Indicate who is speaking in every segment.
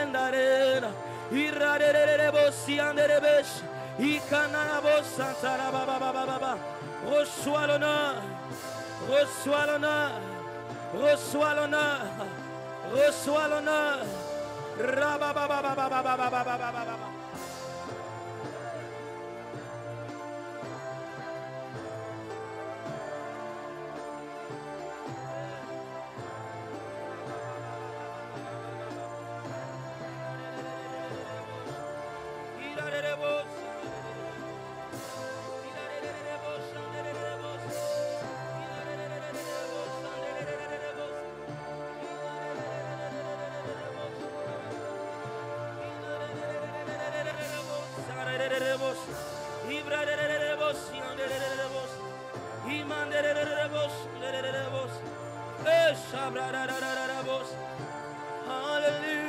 Speaker 1: Ikandarera, Iraderebosi anderebesh, Ikanarabosa tarababababa. Reçois l'honneur, reçois l'honneur, reçois l'honneur, reçois l'honneur. Rababababababababababa. Hallelujah.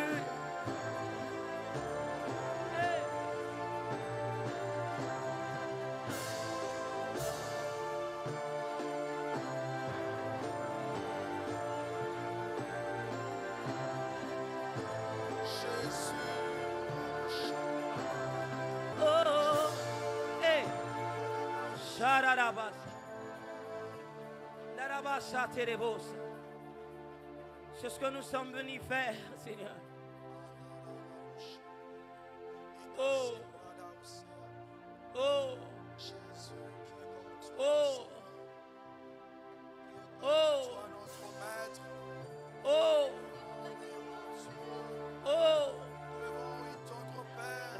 Speaker 1: Oh, hey. Shararabas. Darabasa terebosa. C'est ce que nous sommes venus faire, Seigneur. Oh. Oh. Oh. Oh. Oh. Oh.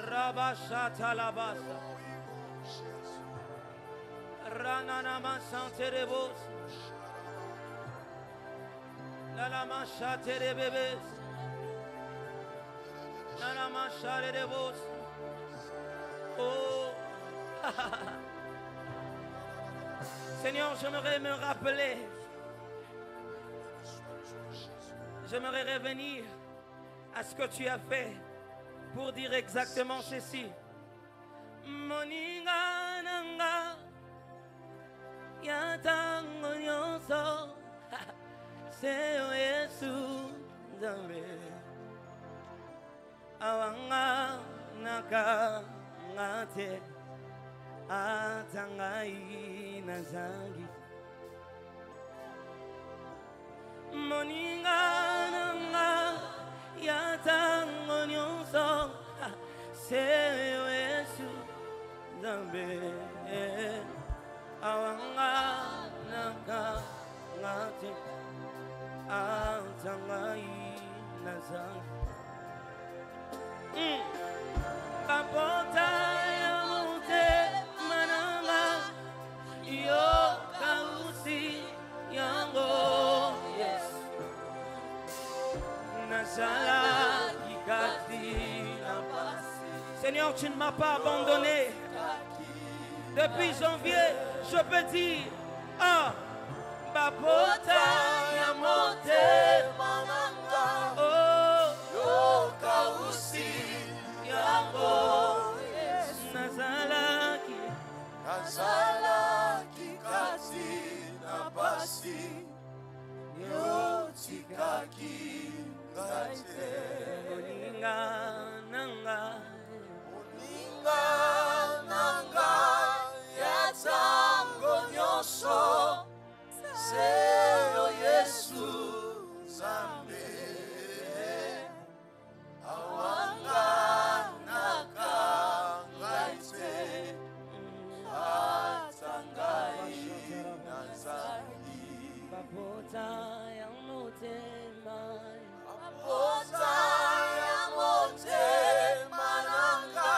Speaker 1: Rabashata labasa. Rananama santerebos. Nalama shaterebebes. Nalama shaterebos. Oh. Seigneur, j'aimerais me rappeler. J'aimerais revenir à ce que tu as fait pour dire exactement ceci. Moninga nanga yatango nyonso seyo Yesu Nzambe awanga naka ngate atangai nazangi moninga nanga yatango nyonso seyo Yesu Nzambe awanga naka ngate atangai nazangi kapota ya mute mananga yo kausi yango yes nazala ikati napasi. Seigneur, tu ne m'as pas abandonné. Depuis janvier, je peux dire ah Bapota ya mote mananga oh yo kausi yango yes nazalaki
Speaker 2: kati napasi yo tikaki ngate
Speaker 1: oninga nanga
Speaker 2: yatango nyonso seyo Yesu Nzambe awanga naka ngaite atangai nazangi
Speaker 1: Bapota ya motema
Speaker 2: Bapota ya motema nanga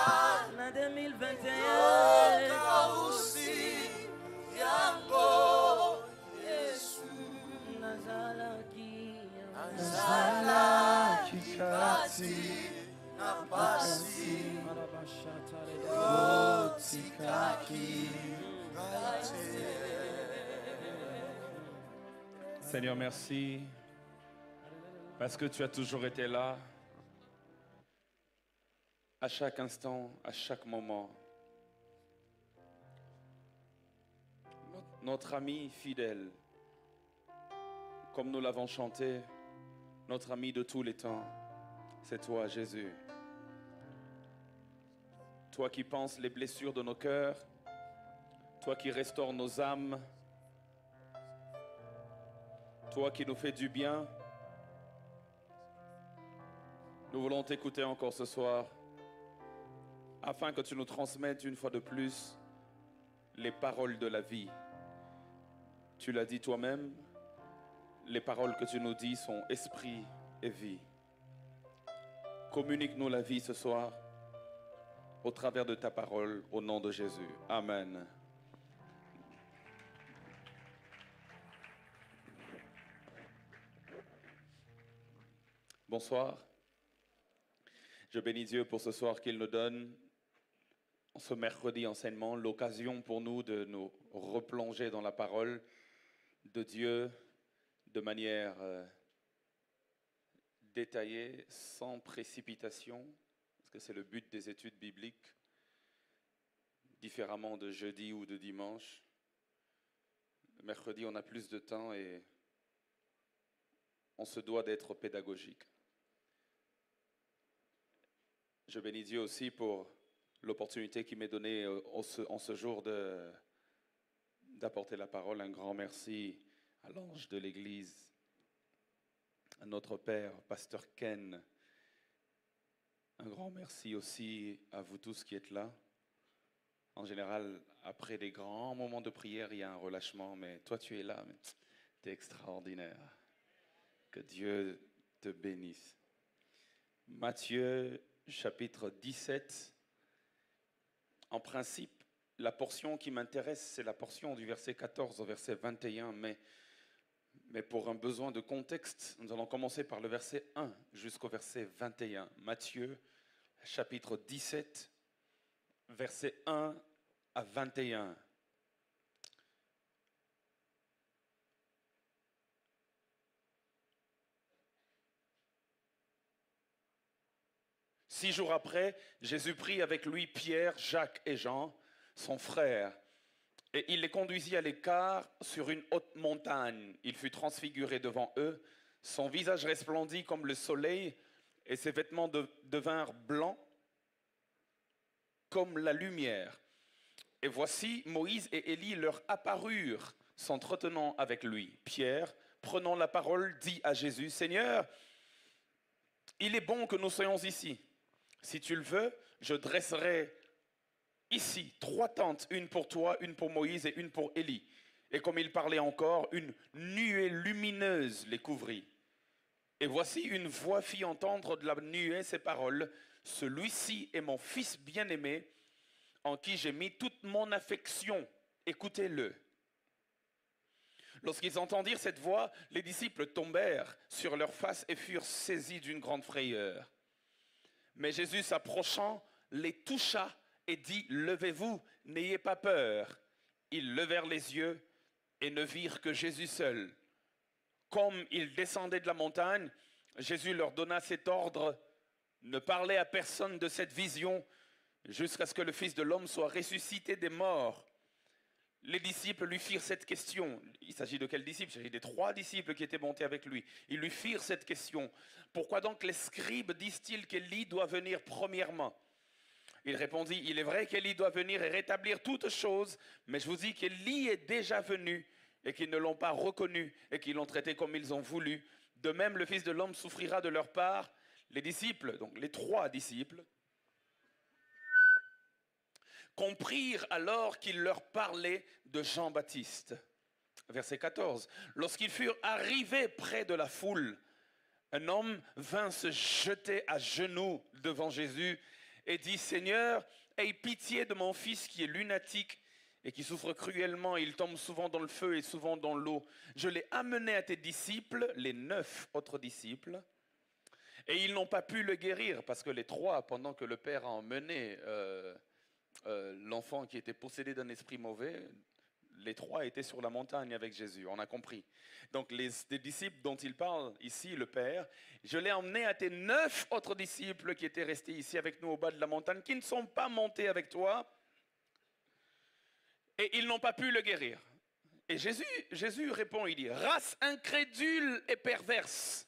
Speaker 1: na 2021
Speaker 2: kausi yango Yesu
Speaker 1: nazalaki
Speaker 2: kati napasi yo tikaki ngate.
Speaker 3: Seigneur, merci parce que tu as toujours été là, à chaque instant, à chaque moment. Notre ami fidèle, comme nous l'avons chanté, notre ami de tous les temps, C'est toi, Jésus. Toi qui penses les blessures de nos cœurs, toi qui restaures nos âmes, toi qui nous fais du bien. Nous voulons t'écouter encore ce soir, afin que tu nous transmettes une fois de plus les paroles de la vie. Tu l'as dit toi-même, les paroles que tu nous dis sont esprit et vie. Communique-nous la vie ce soir, au travers de ta parole, au nom de Jésus. Amen. Bonsoir. Je bénis Dieu pour ce soir qu'il nous donne, en ce mercredi enseignement, l'occasion pour nous de nous replonger dans la parole de Dieu de manière détaillée, sans précipitation, parce que c'est le but des études bibliques, différemment de jeudi ou de dimanche. Le mercredi, on a plus de temps et on se doit d'être pédagogique. Je bénis Dieu aussi pour l'opportunité qui m'est donnée en ce jour d'apporter la parole. Un grand merci à l'ange de l'Église, à notre Père, Pasteur Ken. Un grand merci aussi à vous tous qui êtes là. En général, après des grands moments de prière, il y a un relâchement, mais toi tu es là, tu es extraordinaire. Que Dieu te bénisse. Matthieu chapitre 17. En principe, la portion qui m'intéresse, c'est la portion du verset 14 au verset 21, mais pour un besoin de contexte, nous allons commencer par le verset 1 jusqu'au verset 21. Matthieu chapitre 17, verset 1 à 21. Six jours après, Jésus prit avec lui Pierre, Jacques et Jean, son frère, et il les conduisit à l'écart sur une haute montagne. Il fut transfiguré devant eux, son visage resplendit comme le soleil, et ses vêtements devinrent blancs comme la lumière. Et voici, Moïse et Élie leur apparurent, s'entretenant avec lui. Pierre, prenant la parole, dit à Jésus, « Seigneur, il est bon que nous soyons ici. Si tu le veux, je dresserai ici 3 tentes, une pour toi, une pour Moïse et une pour Élie. » Et comme il parlait encore, une nuée lumineuse les couvrit. Et voici une voix fit entendre de la nuée ces paroles, « Celui-ci est mon fils bien-aimé, en qui j'ai mis toute mon affection. Écoutez-le. » Lorsqu'ils entendirent cette voix, les disciples tombèrent sur leurs faces et furent saisis d'une grande frayeur. Mais Jésus s'approchant, les toucha et dit, « Levez-vous, n'ayez pas peur. » Ils levèrent les yeux et ne virent que Jésus seul. Comme ils descendaient de la montagne, Jésus leur donna cet ordre, « Ne parlez à personne de cette vision, jusqu'à ce que le Fils de l'homme soit ressuscité des morts. » Les disciples lui firent cette question. Il s'agit de quels disciples? Il s'agit des 3 disciples qui étaient montés avec lui. Ils lui firent cette question. « Pourquoi donc les scribes disent-ils qu'Élie doit venir premièrement ?» Il répondit, « Il est vrai qu'Élie doit venir et rétablir toutes choses, mais je vous dis qu'Élie est déjà venu et qu'ils ne l'ont pas reconnu et qu'ils l'ont traité comme ils ont voulu. De même, le Fils de l'homme souffrira de leur part. » Les disciples, donc les 3 disciples, comprirent alors qu'il leur parlait de Jean-Baptiste. Verset 14. Lorsqu'ils furent arrivés près de la foule, un homme vint se jeter à genoux devant Jésus et dit, « Seigneur, aie pitié de mon fils qui est lunatique et qui souffre cruellement. Il tombe souvent dans le feu et souvent dans l'eau. Je l'ai amené à tes disciples, les 9 autres disciples, et ils n'ont pas pu le guérir. » Parce que les 3, pendant que le Père a emmené l'enfant qui était possédé d'un esprit mauvais, les 3 étaient sur la montagne avec Jésus, on a compris. Donc les disciples dont il parle ici, le Père, je l'ai emmené à tes 9 autres disciples qui étaient restés ici avec nous au bas de la montagne, qui ne sont pas montés avec toi, et ils n'ont pas pu le guérir. Et Jésus répond, il dit, « Race incrédule et perverse,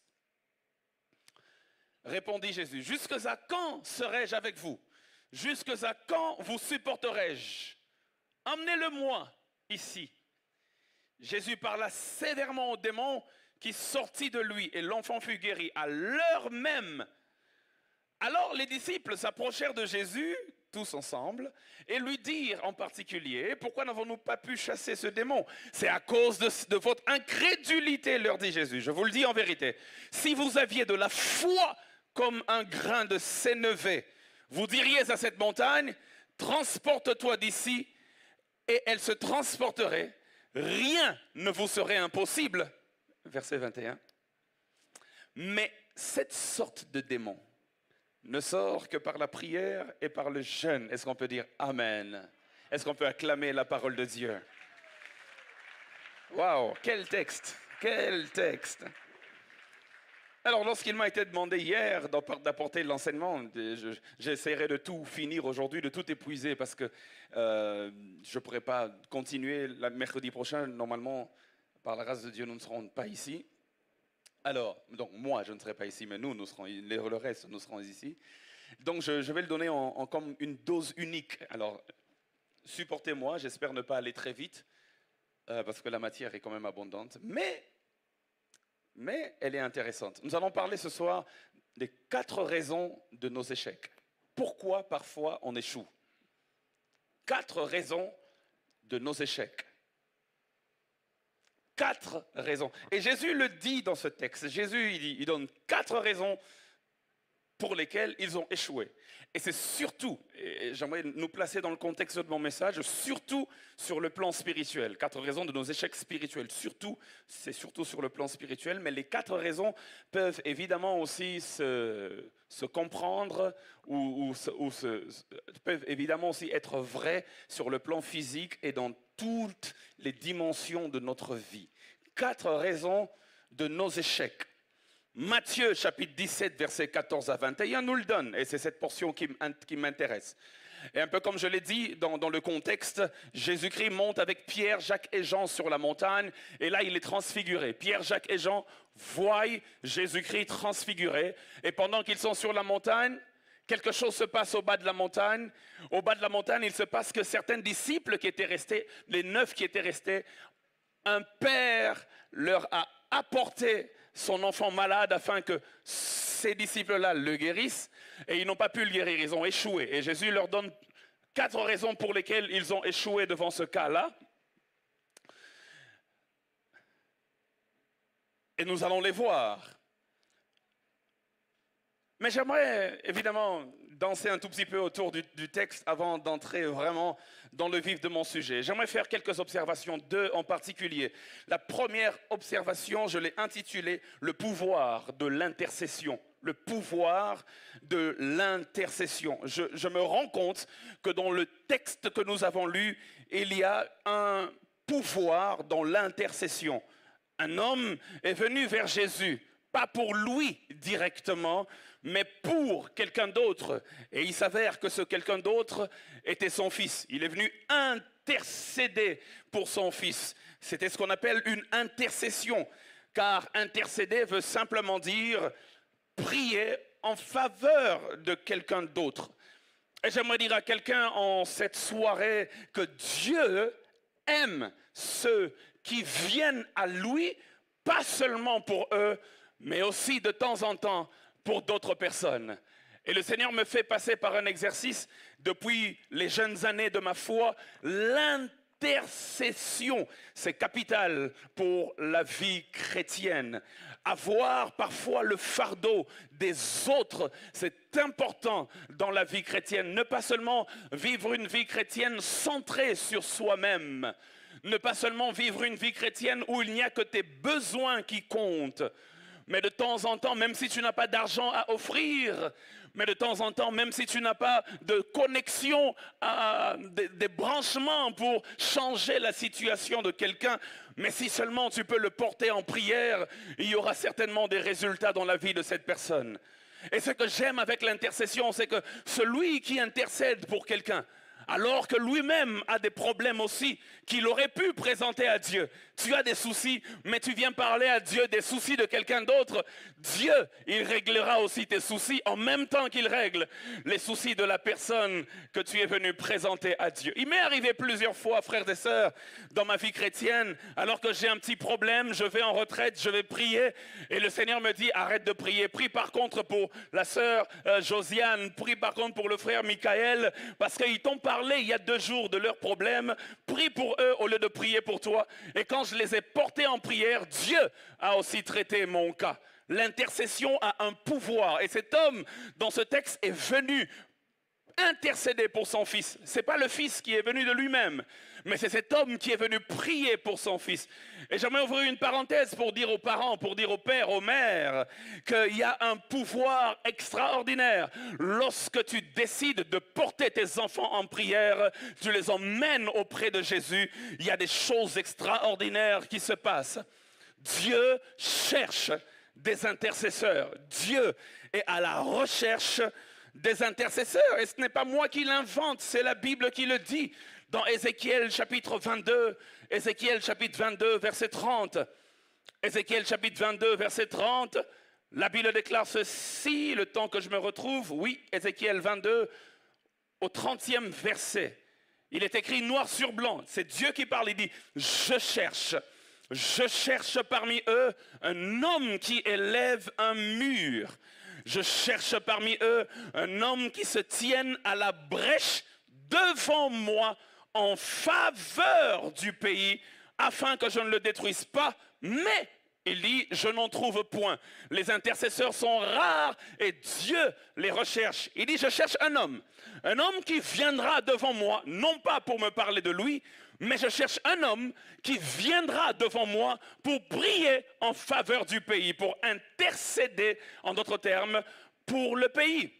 Speaker 3: Répondit Jésus, jusqu'à quand serai-je avec vous? Jusqu'à quand vous supporterai-je? Emmenez-le-moi ici. Jésus parla sévèrement au démon qui sortit de lui et l'enfant fut guéri à l'heure même. Alors les disciples s'approchèrent de Jésus, tous ensemble, et lui dirent en particulier, pourquoi n'avons-nous pas pu chasser ce démon? C'est à cause de votre incrédulité, leur dit Jésus. Je vous le dis en vérité, si vous aviez de la foi comme un grain de sénévé, vous diriez à cette montagne, transporte-toi d'ici, et elle se transporterait, rien ne vous serait impossible. Verset 21. Mais cette sorte de démon ne sort que par la prière et par le jeûne. Est-ce qu'on peut dire Amen? Est-ce qu'on peut acclamer la parole de Dieu? Waouh, quel texte! Quel texte! Alors, lorsqu'il m'a été demandé hier d'apporter l'enseignement, j'essaierai de tout finir aujourd'hui, de tout épuiser parce que je ne pourrai pas continuer le mercredi prochain. Normalement, par la grâce de Dieu, nous ne serons pas ici. Alors, donc moi, je ne serai pas ici, mais nous serons, le reste, nous serons ici. Donc, je vais le donner comme une dose unique. Alors, supportez-moi, j'espère ne pas aller très vite, parce que la matière est quand même abondante. Mais elle est intéressante. Nous allons parler ce soir des 4 raisons de nos échecs. Pourquoi parfois on échoue? 4 raisons de nos échecs. 4 raisons. Et Jésus le dit dans ce texte. Jésus, il donne 4 raisons pour lesquelles ils ont échoué. Et c'est surtout, et j'aimerais nous placer dans le contexte de mon message, surtout sur le plan spirituel. 4 raisons de nos échecs spirituels. C'est surtout sur le plan spirituel, mais les 4 raisons peuvent évidemment aussi se comprendre ou peuvent évidemment aussi être vraies sur le plan physique et dans toutes les dimensions de notre vie. 4 raisons de nos échecs. Matthieu chapitre 17 versets 14 à 21 nous le donne et c'est cette portion qui m'intéresse. Et un peu comme je l'ai dit dans le contexte, Jésus-Christ monte avec Pierre, Jacques et Jean sur la montagne et là il est transfiguré. Pierre, Jacques et Jean voient Jésus-Christ transfiguré et pendant qu'ils sont sur la montagne, quelque chose se passe au bas de la montagne. Au bas de la montagne, il se passe que certains disciples qui étaient restés, les 9 qui étaient restés, un père leur a apporté son enfant malade afin que ces disciples-là le guérissent et ils n'ont pas pu le guérir, ils ont échoué. Et Jésus leur donne 4 raisons pour lesquelles ils ont échoué devant ce cas-là. Et nous allons les voir. Mais j'aimerais évidemment danser un tout petit peu autour du texte avant d'entrer vraiment dans le vif de mon sujet. J'aimerais faire quelques observations, 2 en particulier. La première observation, je l'ai intitulée « Le pouvoir de l'intercession ». Le pouvoir de l'intercession. Je me rends compte que dans le texte que nous avons lu, il y a un pouvoir dans l'intercession. Un homme est venu vers Jésus, pas pour lui directement, mais pour quelqu'un d'autre. Et il s'avère que ce quelqu'un d'autre était son fils. Il est venu intercéder pour son fils. C'était ce qu'on appelle une intercession, car intercéder veut simplement dire prier en faveur de quelqu'un d'autre. Et j'aimerais dire à quelqu'un en cette soirée que Dieu aime ceux qui viennent à lui, pas seulement pour eux, mais aussi de temps en temps pour d'autres personnes. Et le Seigneur me fait passer par un exercice depuis les jeunes années de ma foi. L'intercession, c'est capital pour la vie chrétienne. Avoir parfois le fardeau des autres, c'est important dans la vie chrétienne. Ne pas seulement vivre une vie chrétienne centrée sur soi-même. Ne pas seulement vivre une vie chrétienne où il n'y a que tes besoins qui comptent. Mais de temps en temps, même si tu n'as pas d'argent à offrir, mais de temps en temps, même si tu n'as pas de connexion, des branchements pour changer la situation de quelqu'un, mais si seulement tu peux le porter en prière, il y aura certainement des résultats dans la vie de cette personne. Et ce que j'aime avec l'intercession, c'est que celui qui intercède pour quelqu'un, alors que lui-même a des problèmes aussi qu'il aurait pu présenter à Dieu, Tu as des soucis, mais tu viens parler à Dieu des soucis de quelqu'un d'autre. Dieu, il réglera aussi tes soucis en même temps qu'il règle les soucis de la personne que tu es venu présenter à Dieu. Il m'est arrivé plusieurs fois, frères et sœurs, dans ma vie chrétienne, alors que j'ai un petit problème, je vais en retraite, je vais prier, et le Seigneur me dit, arrête de prier. Prie par contre pour la sœur Josiane, prie par contre pour le frère Michael, parce qu'ils t'ont parlé il y a 2 jours de leurs problèmes. Prie pour eux au lieu de prier pour toi. Et quand je les ai portés en prière, Dieu a aussi traité mon cas. L'intercession a un pouvoir. Et cet homme, dans ce texte, est venu intercéder pour son fils. Ce n'est pas le fils qui est venu de lui-même, mais c'est cet homme qui est venu prier pour son fils. Et j'aimerais ouvrir une parenthèse pour dire aux parents, pour dire aux pères, aux mères, qu'il y a un pouvoir extraordinaire. Lorsque tu décides de porter tes enfants en prière, tu les emmènes auprès de Jésus, il y a des choses extraordinaires qui se passent. Dieu cherche des intercesseurs. Dieu est à la recherche des intercesseurs. Et ce n'est pas moi qui l'invente, c'est la Bible qui le dit. Dans Ézéchiel chapitre 22, Ézéchiel chapitre 22, verset 30. Ézéchiel chapitre 22, verset 30. La Bible déclare ceci, le temps que je me retrouve. Oui, Ézéchiel 22, au 30e verset. Il est écrit noir sur blanc. C'est Dieu qui parle, il dit, je cherche parmi eux un homme qui élève un mur. Je cherche parmi eux un homme qui se tienne à la brèche devant moi en faveur du pays, afin que je ne le détruise pas, mais il dit, je n'en trouve point. Les intercesseurs sont rares et Dieu les recherche. Il dit, je cherche un homme qui viendra devant moi, non pas pour me parler de lui, mais je cherche un homme qui viendra devant moi pour prier en faveur du pays, pour intercéder, en d'autres termes, pour le pays.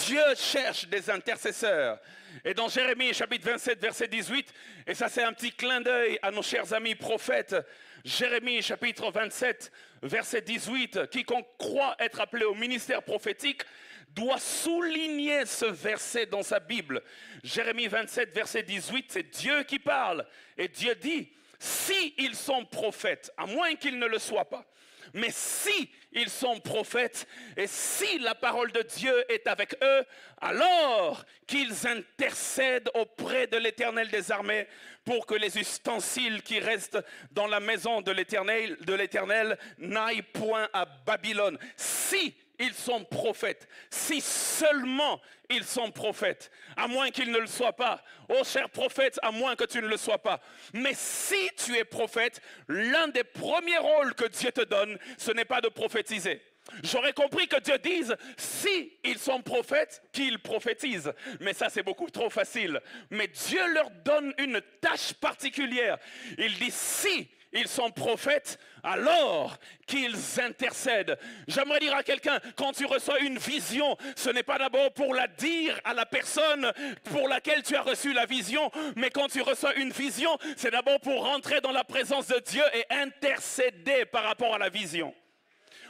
Speaker 3: Dieu cherche des intercesseurs. Et dans Jérémie chapitre 27, verset 18, et ça c'est un petit clin d'œil à nos chers amis prophètes, Jérémie chapitre 27, verset 18, quiconque croit être appelé au ministère prophétique doit souligner ce verset dans sa Bible. Jérémie 27, verset 18, c'est Dieu qui parle. Et Dieu dit, si ils sont prophètes, à moins qu'ils ne le soient pas, mais si ils sont prophètes et si la parole de Dieu est avec eux, alors qu'ils intercèdent auprès de l'Éternel des armées pour que les ustensiles qui restent dans la maison de l'Éternel n'aillent point à Babylone. Si ils sont prophètes, si seulement ils sont prophètes, à moins qu'ils ne le soient pas. Oh cher prophète, à moins que tu ne le sois pas. Mais si tu es prophète, l'un des premiers rôles que Dieu te donne, ce n'est pas de prophétiser. J'aurais compris que Dieu dise, si ils sont prophètes, qu'ils prophétisent. Mais ça, c'est beaucoup trop facile. Mais Dieu leur donne une tâche particulière. Il dit, si ils sont prophètes, alors qu'ils intercèdent. J'aimerais dire à quelqu'un, quand tu reçois une vision, ce n'est pas d'abord pour la dire à la personne pour laquelle tu as reçu la vision, mais quand tu reçois une vision, c'est d'abord pour rentrer dans la présence de Dieu et intercéder par rapport à la vision.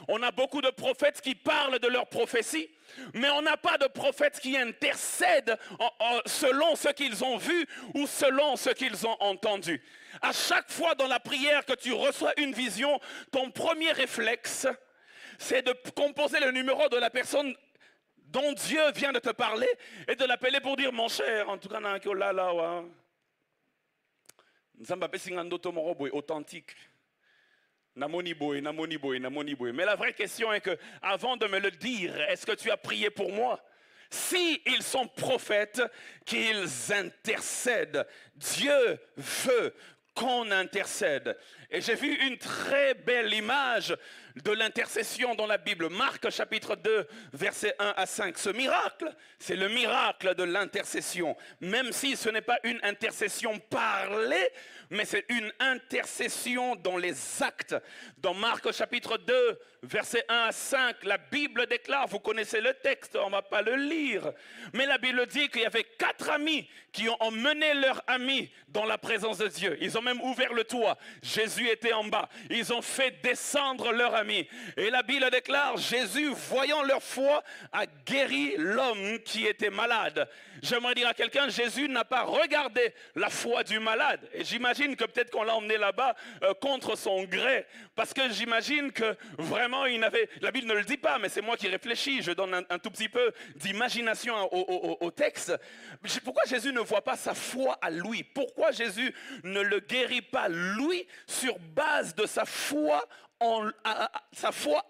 Speaker 3: On a beaucoup de prophètes qui parlent de leur prophétie, mais on n'a pas de prophètes qui intercèdent selon ce qu'ils ont vu ou selon ce qu'ils ont entendu. À chaque fois dans la prière que tu reçois une vision, ton premier réflexe, c'est de composer le numéro de la personne dont Dieu vient de te parler et de l'appeler pour dire, mon cher, en tout cas, authentique. Namoni boy. Mais la vraie question est que, avant de me le dire, est-ce que tu as prié pour moi? Si ils sont prophètes, qu'ils intercèdent. Dieu veut qu'on intercède. Et j'ai vu une très belle image de l'intercession dans la Bible. Marc chapitre 2, versets 1 à 5. Ce miracle, c'est le miracle de l'intercession. Même si ce n'est pas une intercession parlée, mais c'est une intercession dans les actes. Dans Marc chapitre 2, versets 1 à 5, la Bible déclare, vous connaissez le texte, on ne va pas le lire, mais la Bible dit qu'il y avait 4 amis qui ont emmené leur ami dans la présence de Dieu. Ils ont même ouvert le toit. Jésus Jésus était en bas. Ils ont fait descendre leur ami. Et la Bible déclare, Jésus, voyant leur foi, a guéri l'homme qui était malade. J'aimerais dire à quelqu'un, Jésus n'a pas regardé la foi du malade. Et j'imagine que peut-être qu'on l'a emmené là-bas contre son gré. Parce que j'imagine que vraiment, la Bible ne le dit pas, mais c'est moi qui réfléchis. Je donne un tout petit peu d'imagination au texte. Pourquoi Jésus ne voit pas sa foi à lui? Pourquoi Jésus ne le guérit pas lui sur base de sa foi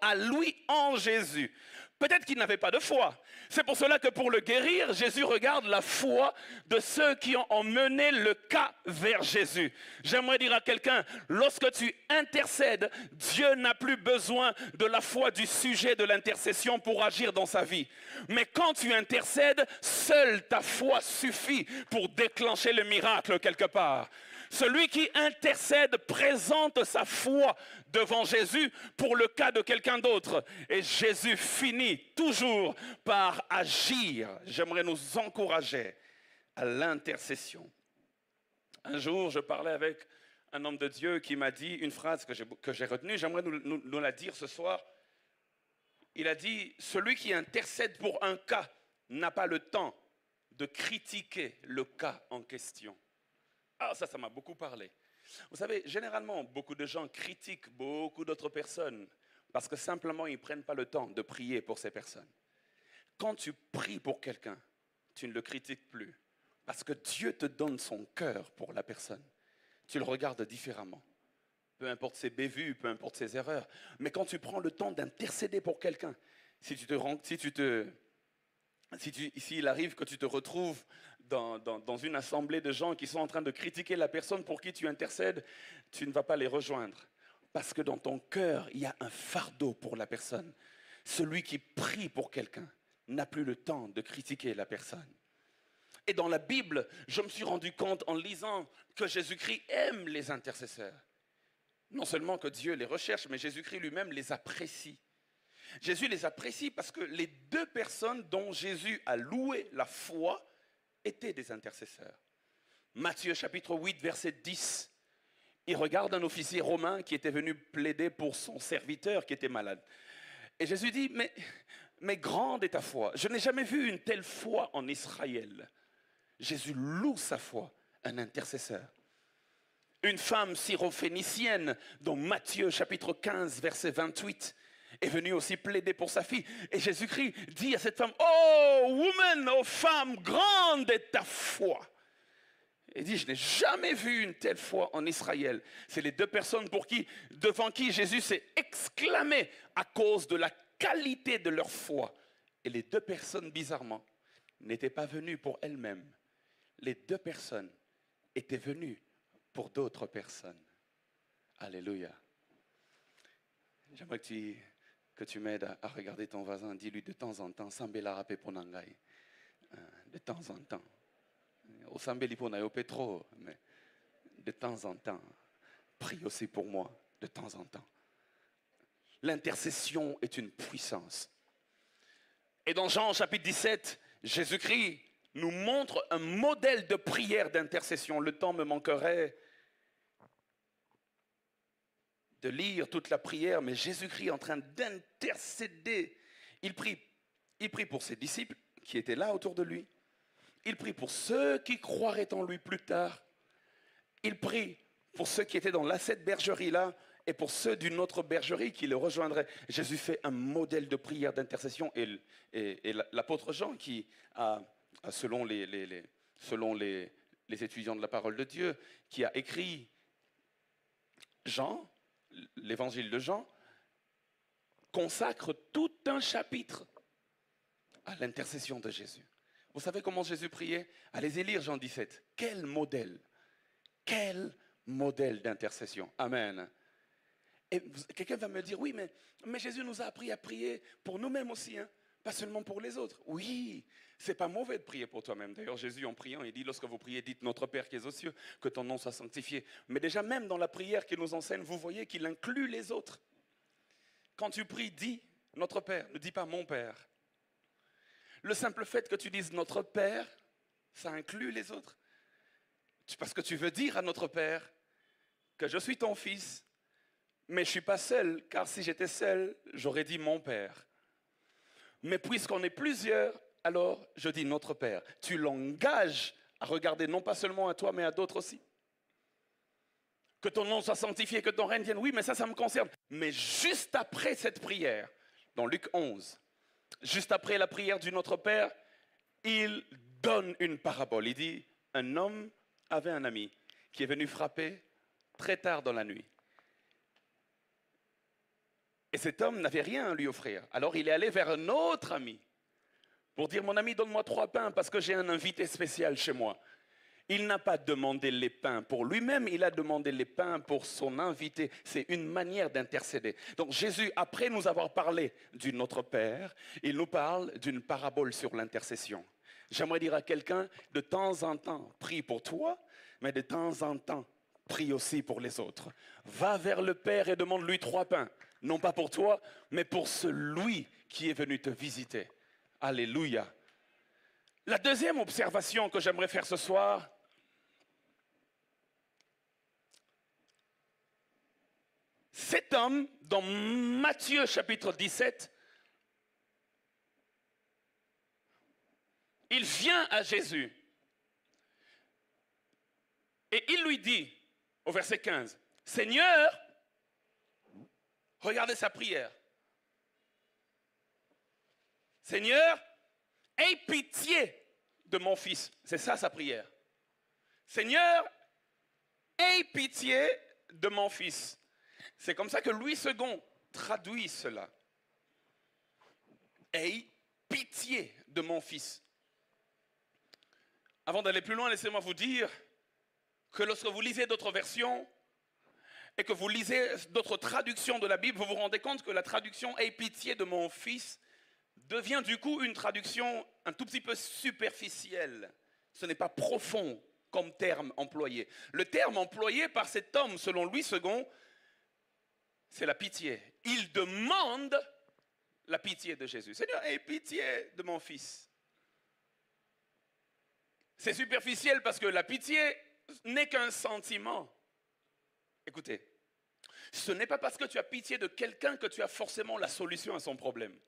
Speaker 3: à lui en Jésus? Peut-être qu'il n'avait pas de foi. C'est pour cela que pour le guérir, Jésus regarde la foi de ceux qui ont emmené le cas vers Jésus. J'aimerais dire à quelqu'un, lorsque tu intercèdes, Dieu n'a plus besoin de la foi du sujet de l'intercession pour agir dans sa vie. Mais quand tu intercèdes, seule ta foi suffit pour déclencher le miracle quelque part. Celui qui intercède présente sa foi devant Jésus pour le cas de quelqu'un d'autre. Et Jésus finit toujours par agir. J'aimerais nous encourager à l'intercession. Un jour, je parlais avec un homme de Dieu qui m'a dit une phrase que j'ai retenue. J'aimerais nous la dire ce soir. Il a dit, celui qui intercède pour un cas n'a pas le temps de critiquer le cas en question. Ah, ça m'a beaucoup parlé. Vous savez, généralement, beaucoup de gens critiquent beaucoup d'autres personnes parce que simplement, ils ne prennent pas le temps de prier pour ces personnes. Quand tu pries pour quelqu'un, tu ne le critiques plus parce que Dieu te donne son cœur pour la personne. Tu le regardes différemment. Peu importe ses bévues, peu importe ses erreurs. Mais quand tu prends le temps d'intercéder pour quelqu'un, s'il arrive que tu te retrouves dans une assemblée de gens qui sont en train de critiquer la personne pour qui tu intercèdes, tu ne vas pas les rejoindre. Parce que dans ton cœur, il y a un fardeau pour la personne. Celui qui prie pour quelqu'un n'a plus le temps de critiquer la personne. Et dans la Bible, je me suis rendu compte en lisant que Jésus-Christ aime les intercesseurs. Non seulement que Dieu les recherche, mais Jésus-Christ lui-même les apprécie. Jésus les apprécie parce que les deux personnes dont Jésus a loué la foi étaient des intercesseurs. Matthieu chapitre 8, verset 10. Il regarde un officier romain qui était venu plaider pour son serviteur qui était malade. Et Jésus dit, mais grande est ta foi. Je n'ai jamais vu une telle foi en Israël. Jésus loue sa foi, un intercesseur. Une femme syrophénicienne, dont Matthieu chapitre 15, verset 28, est venue aussi plaider pour sa fille. Et Jésus-Christ dit à cette femme, oh woman, oh femme, grande est ta foi. Il dit, je n'ai jamais vu une telle foi en Israël. C'est les deux personnes devant qui Jésus s'est exclamé à cause de la qualité de leur foi. Et les deux personnes, bizarrement, n'étaient pas venues pour elles-mêmes. Les deux personnes étaient venues pour d'autres personnes. Alléluia. J'aimerais que tu m'aides à regarder ton voisin. Dis-lui de temps en temps, Sambela rape ponangai. De temps en temps. Au Sambeli ponayo petro, mais de temps en temps. Prie aussi pour moi, de temps en temps. L'intercession est une puissance. Et dans Jean chapitre 17, Jésus-Christ nous montre un modèle de prière d'intercession. Le temps me manquerait de lire toute la prière, mais Jésus-Christ est en train d'intercéder. Il prie pour ses disciples qui étaient là autour de lui. Il prie pour ceux qui croiraient en lui plus tard. Il prie pour ceux qui étaient dans cette bergerie-là et pour ceux d'une autre bergerie qui le rejoindraient. Jésus fait un modèle de prière d'intercession. Et l'apôtre Jean, qui a, selon les étudiants de la parole de Dieu, qui a écrit Jean, l'évangile de Jean, consacre tout un chapitre à l'intercession de Jésus. Vous savez comment Jésus priait? Allez-y lire Jean 17. Quel modèle d'intercession. Amen. Et quelqu'un va me dire, oui, mais Jésus nous a appris à prier pour nous-mêmes aussi, hein, pas seulement pour les autres. Oui, c'est pas mauvais de prier pour toi-même. D'ailleurs, Jésus, en priant, il dit, lorsque vous priez, dites, notre Père qui est aux cieux, que ton nom soit sanctifié. Mais déjà, même dans la prière qu'il nous enseigne, vous voyez qu'il inclut les autres. Quand tu pries, dis, notre Père, ne dis pas mon Père. Le simple fait que tu dises notre Père, ça inclut les autres. Parce que tu veux dire à notre Père que je suis ton fils, mais je ne suis pas seul, car si j'étais seul, j'aurais dit mon père. Mais puisqu'on est plusieurs, alors je dis notre père. Tu l'engages à regarder non pas seulement à toi, mais à d'autres aussi. Que ton nom soit sanctifié, que ton règne vienne. Oui, mais ça me concerne. Mais juste après cette prière, dans Luc 11, juste après la prière du Notre Père, il donne une parabole. Il dit, un homme avait un ami qui est venu frapper très tard dans la nuit. Et cet homme n'avait rien à lui offrir. Alors il est allé vers un autre ami pour dire, mon ami, donne-moi 3 pains parce que j'ai un invité spécial chez moi. Il n'a pas demandé les pains pour lui-même, il a demandé les pains pour son invité. C'est une manière d'intercéder. Donc Jésus, après nous avoir parlé du Notre Père, il nous parle d'une parabole sur l'intercession. J'aimerais dire à quelqu'un, de temps en temps, prie pour toi, mais de temps en temps, prie aussi pour les autres. Va vers le Père et demande-lui 3 pains. Non pas pour toi, mais pour celui qui est venu te visiter. Alléluia. La deuxième observation que j'aimerais faire ce soir, cet homme, dans Matthieu chapitre 17, il vient à Jésus et il lui dit, au verset 15, « Seigneur, regardez sa prière. Seigneur, aie pitié de mon fils. » C'est ça sa prière. Seigneur, aie pitié de mon fils. C'est comme ça que Louis II traduit cela. Aie pitié de mon fils. Avant d'aller plus loin, laissez-moi vous dire que lorsque vous lisez d'autres versions et que vous lisez d'autres traductions de la Bible, vous vous rendez compte que la traduction « aie pitié de mon fils » devient du coup une traduction un tout petit peu superficielle. Ce n'est pas profond comme terme employé. Le terme employé par cet homme, selon Louis II, c'est la pitié. Il demande la pitié de Jésus. Seigneur, aie pitié de mon fils. C'est superficiel parce que la pitié n'est qu'un sentiment. Écoutez, ce n'est pas parce que tu as pitié de quelqu'un que tu as forcément la solution à son problème.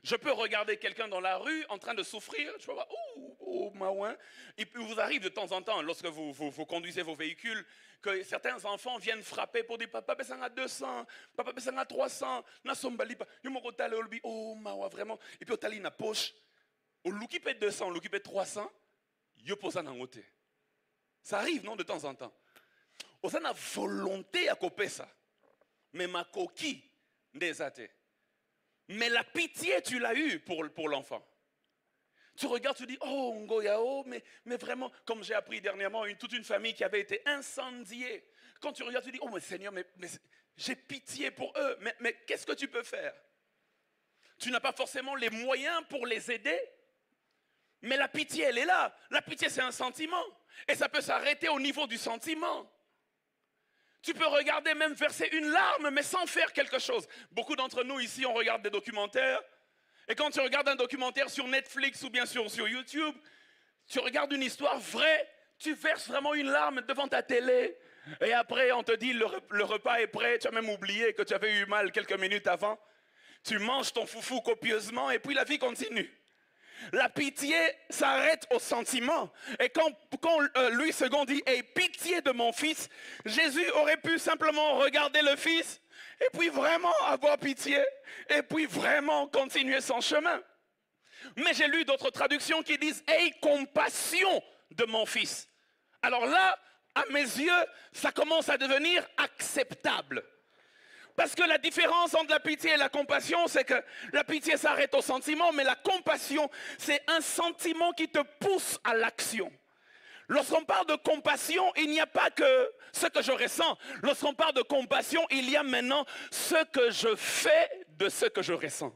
Speaker 3: Je peux regarder quelqu'un dans la rue en train de souffrir, je peux voir, oh, maouin. Il vous arrive de temps en temps, lorsque vous conduisez vos véhicules, que certains enfants viennent frapper pour dire, papa, baissant à 200, papa, baissant à 300, nasombali, oh, maouin, vraiment. Et puis, au tali, na poche, au louki peut 200, au louki peut 300, yo posa na ngote. Ça arrive, non, de temps en temps. On a volonté à couper ça. Mais ma coquille, des athées. Mais la pitié, tu l'as eue pour l'enfant. Tu regardes, tu dis, oh, Ngoyao, mais vraiment, comme j'ai appris dernièrement, toute une famille qui avait été incendiée. Quand tu regardes, tu dis, oh, mais Seigneur, mais j'ai pitié pour eux. Mais qu'est-ce que tu peux faire? Tu n'as pas forcément les moyens pour les aider. Mais la pitié, elle est là. La pitié, c'est un sentiment. Et ça peut s'arrêter au niveau du sentiment. Tu peux regarder, même verser une larme, mais sans faire quelque chose. Beaucoup d'entre nous ici, on regarde des documentaires. Et quand tu regardes un documentaire sur Netflix ou bien sur YouTube, tu regardes une histoire vraie, tu verses vraiment une larme devant ta télé. Et après, on te dit, le repas est prêt. Tu as même oublié que tu avais eu mal quelques minutes avant. Tu manges ton foufou copieusement et puis la vie continue. La pitié s'arrête au sentiment. Et quand Louis II dit « Aie pitié de mon fils », Jésus aurait pu simplement regarder le fils et puis vraiment avoir pitié et puis vraiment continuer son chemin. Mais j'ai lu d'autres traductions qui disent « Aie compassion de mon fils ». Alors là, à mes yeux, ça commence à devenir acceptable. Parce que la différence entre la pitié et la compassion, c'est que la pitié s'arrête au sentiment, mais la compassion, c'est un sentiment qui te pousse à l'action. Lorsqu'on parle de compassion, il n'y a pas que ce que je ressens. Lorsqu'on parle de compassion, il y a maintenant ce que je fais de ce que je ressens.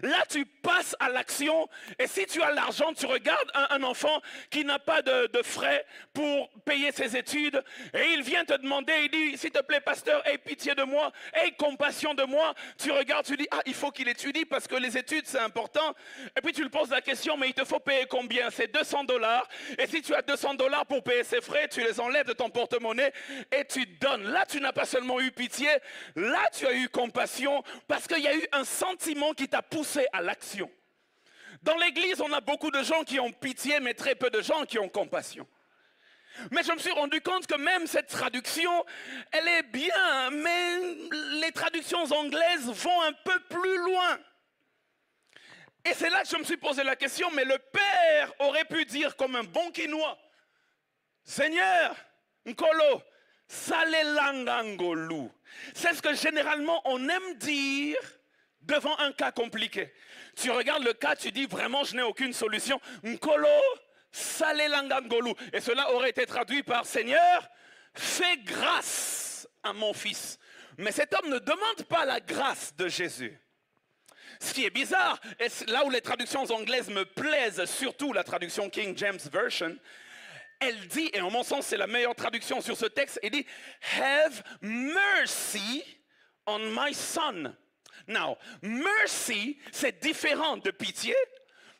Speaker 3: Là, tu passes à l'action et si tu as l'argent, tu regardes un enfant qui n'a pas de frais pour payer ses études et il vient te demander, il dit, s'il te plaît, pasteur, aie pitié de moi, aie compassion de moi. Tu regardes, tu dis, ah, il faut qu'il étudie parce que les études, c'est important. Et puis tu lui poses la question, mais il te faut payer combien? C'est $200. Et si tu as $200 pour payer ses frais, tu les enlèves de ton porte-monnaie et tu donnes. Là, tu n'as pas seulement eu pitié, là, tu as eu compassion parce qu'il y a eu un sentiment qui t'a poussé à l'action. Dans l'église, on a beaucoup de gens qui ont pitié, mais très peu de gens qui ont compassion. Mais je me suis rendu compte que même cette traduction, elle est bien, mais les traductions anglaises vont un peu plus loin. Et c'est là que je me suis posé la question, mais le père aurait pu dire comme un bon quinois, Seigneur, Nkolo, salelangangolu. C'est ce que généralement on aime dire devant un cas compliqué. Tu regardes le cas, tu dis vraiment je n'ai aucune solution. Nkolo, salelangangolu. Et cela aurait été traduit par Seigneur, fais grâce à mon fils. Mais cet homme ne demande pas la grâce de Jésus. Ce qui est bizarre, et là où les traductions anglaises me plaisent, surtout la traduction King James Version, elle dit, et en mon sens c'est la meilleure traduction sur ce texte, elle dit « Have mercy on my son ». Now, mercy, c'est différent de pitié.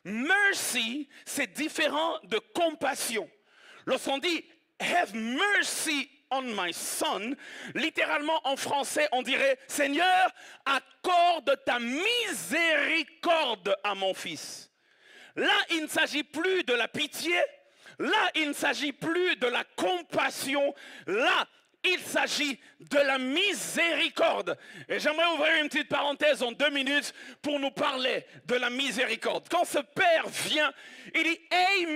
Speaker 3: Mercy, c'est différent de compassion. Lorsqu'on dit « Have mercy on my son », littéralement en français, on dirait « Seigneur, accorde ta miséricorde à mon fils ». Là, il ne s'agit plus de la pitié. Là, il ne s'agit plus de la compassion. Là, il s'agit de la miséricorde. Et j'aimerais ouvrir une petite parenthèse en 2 minutes pour nous parler de la miséricorde. Quand ce père vient, il dit « Aie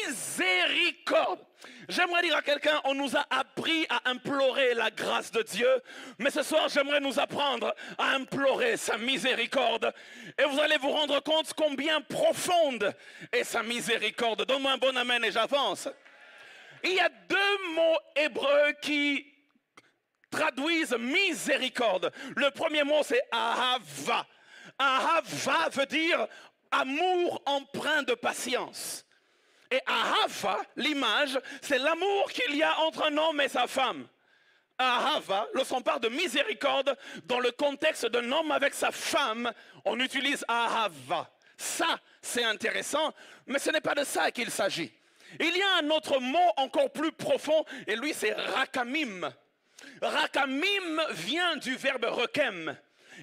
Speaker 3: miséricorde ». J'aimerais dire à quelqu'un, on nous a appris à implorer la grâce de Dieu, mais ce soir j'aimerais nous apprendre à implorer sa miséricorde. Et vous allez vous rendre compte combien profonde est sa miséricorde. Donne-moi un bon amen et j'avance. Il y a 2 mots hébreux qui traduisent miséricorde. Le premier mot c'est ahava. Ahava veut dire amour empreint de patience. Et ahava, l'image, c'est l'amour qu'il y a entre un homme et sa femme. Ahava, lorsqu'on parle de miséricorde, dans le contexte d'un homme avec sa femme, on utilise ahava. Ça, c'est intéressant, mais ce n'est pas de ça qu'il s'agit. Il y a un autre mot encore plus profond, et lui c'est rakamim. Rakamim vient du verbe rekem.